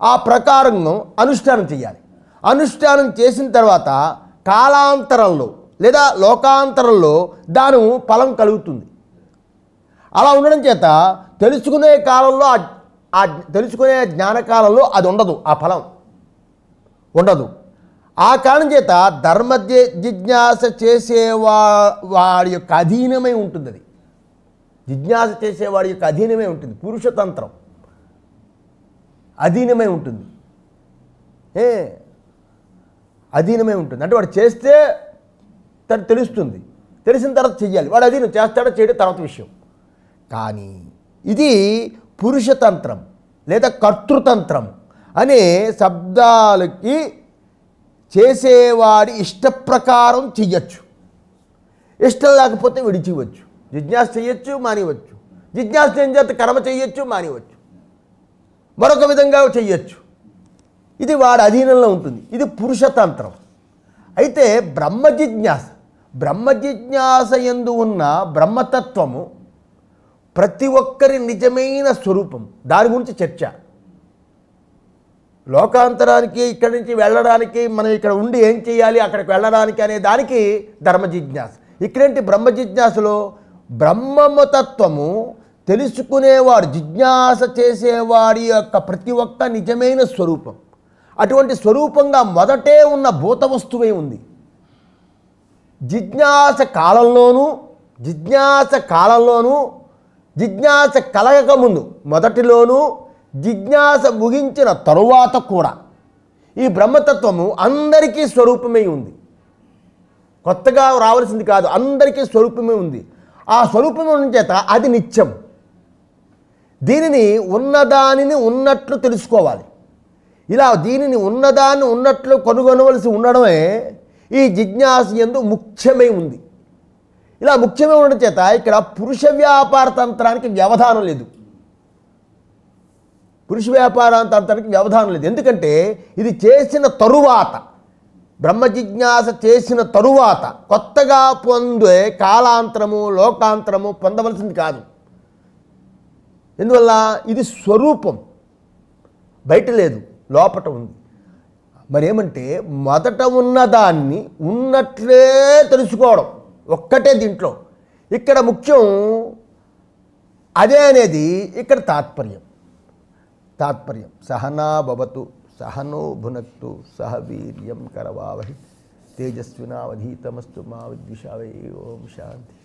ఆ ప్రకారంగా అనుష్ఠానం చేయాలి. అనుష్ఠానం చేసిన తర్వాత కాలాంతరంలో లేదా లోకాంతరంలో దాని ఫలం కలుగుతుంది. అలా ఉండడం చేత తెలుసుకునే కాలంలో తెలుసుకునే జ్ఞానకాలంలో అది ఉండదు, ఆ ఫలం ఉండదు. ఆ కారణం చేత ధర్మ జిజ్ఞాస చేసేవాడి యొక్క అధీనమై ఉంటుంది. అది జిజ్ఞాస చేసేవాడి యొక్క అధీనమై ఉంటుంది. పురుషతంత్రం అధీనమై ఉంటుంది, అధీనమై ఉంటుంది. అంటే వాడు చేస్తే తను తెలుస్తుంది, తెలిసిన తర్వాత చెయ్యాలి. వాడు అధీనం చేస్తాడో చేయడం తర్వాత విషయం. కానీ ఇది పురుషతంత్రం లేదా కర్తృతంత్రం అనే శబ్దాలకి చేసేవాడి ఇష్ట ప్రకారం చెయ్యొచ్చు, ఇష్టం లేకపోతే విడిచివచ్చు. జిజ్ఞాస చెయ్యొచ్చు, మానివచ్చు. జిజ్ఞాస ఏం చేత కర్మ చెయ్యొచ్చు, మానివచ్చు, మరొక విధంగా చెయ్యొచ్చు. ఇది వాడి అధీనంలో ఉంటుంది. ఇది పురుషతంత్రం. అయితే బ్రహ్మ జిజ్ఞాస యందు ఉన్న బ్రహ్మతత్వము ప్రతి ఒక్కరి నిజమైన స్వరూపం. దాని గురించి చర్చ. లోకాంతరానికి ఇక్కడి నుంచి వెళ్ళడానికి, మనం ఇక్కడ ఉండి ఏం చేయాలి, అక్కడికి వెళ్ళడానికి అనే దానికి ధర్మ జిజ్ఞాస. ఇక్కడేంటి బ్రహ్మ జిజ్ఞాసలో బ్రహ్మతత్వము తెలుసుకునేవాడు, జిజ్ఞాస చేసేవాడి యొక్క ప్రతి ఒక్క నిజమైన స్వరూపం. అటువంటి స్వరూపంగా మొదటే ఉన్న భూత వస్తువే ఉంది. జిజ్ఞాస కాలంలోనూ జిజ్ఞాస కలగక ముందు మొదటిలోనూ జిజ్ఞాస ముగించిన తరువాత కూడా ఈ బ్రహ్మతత్వము అందరికీ స్వరూపమై ఉంది. కొత్తగా రావాల్సింది కాదు, అందరికీ స్వరూపమే ఉంది. ఆ స్వరూపమే ఉన్న చేత అది నిత్యం. దీనిని ఉన్నదానిని ఉన్నట్లు తెలుసుకోవాలి. ఇలా దీనిని ఉన్నదాన్ని ఉన్నట్లు కనుగొనవలసి ఉండడమే ఈ జిజ్ఞాస యందు ముఖ్యమై ఉంది. ఇలా ముఖ్యమై ఉండడం చేత ఇక్కడ పురుష వ్యాపార తంత్రానికి వ్యవధానం లేదు. పురుష వ్యాపార తంత్రానికి వ్యవధానం లేదు. ఎందుకంటే ఇది చేసిన తరువాత, బ్రహ్మ జిజ్ఞాస చేసిన తరువాత కొత్తగా పొందే కాలాంతరము లోకాంతరము పొందవలసింది కాదు. ఎందువల్ల ఇది స్వరూపం, బయట లేదు, లోపట ఉంది. మరేమంటే మొదట ఉన్నదాన్ని ఉన్నట్లే తెలుసుకోవడం ఒక్కటే దీంట్లో. ఇక్కడ ముఖ్యం అదే అనేది ఇక్కడ తాత్పర్యం. సహనా భవతు సహనో భునక్తు సహ వీర్యం కరవావహి తేజస్వినావధీతమస్తు మా విద్విషావహి. ఓం శాంతి.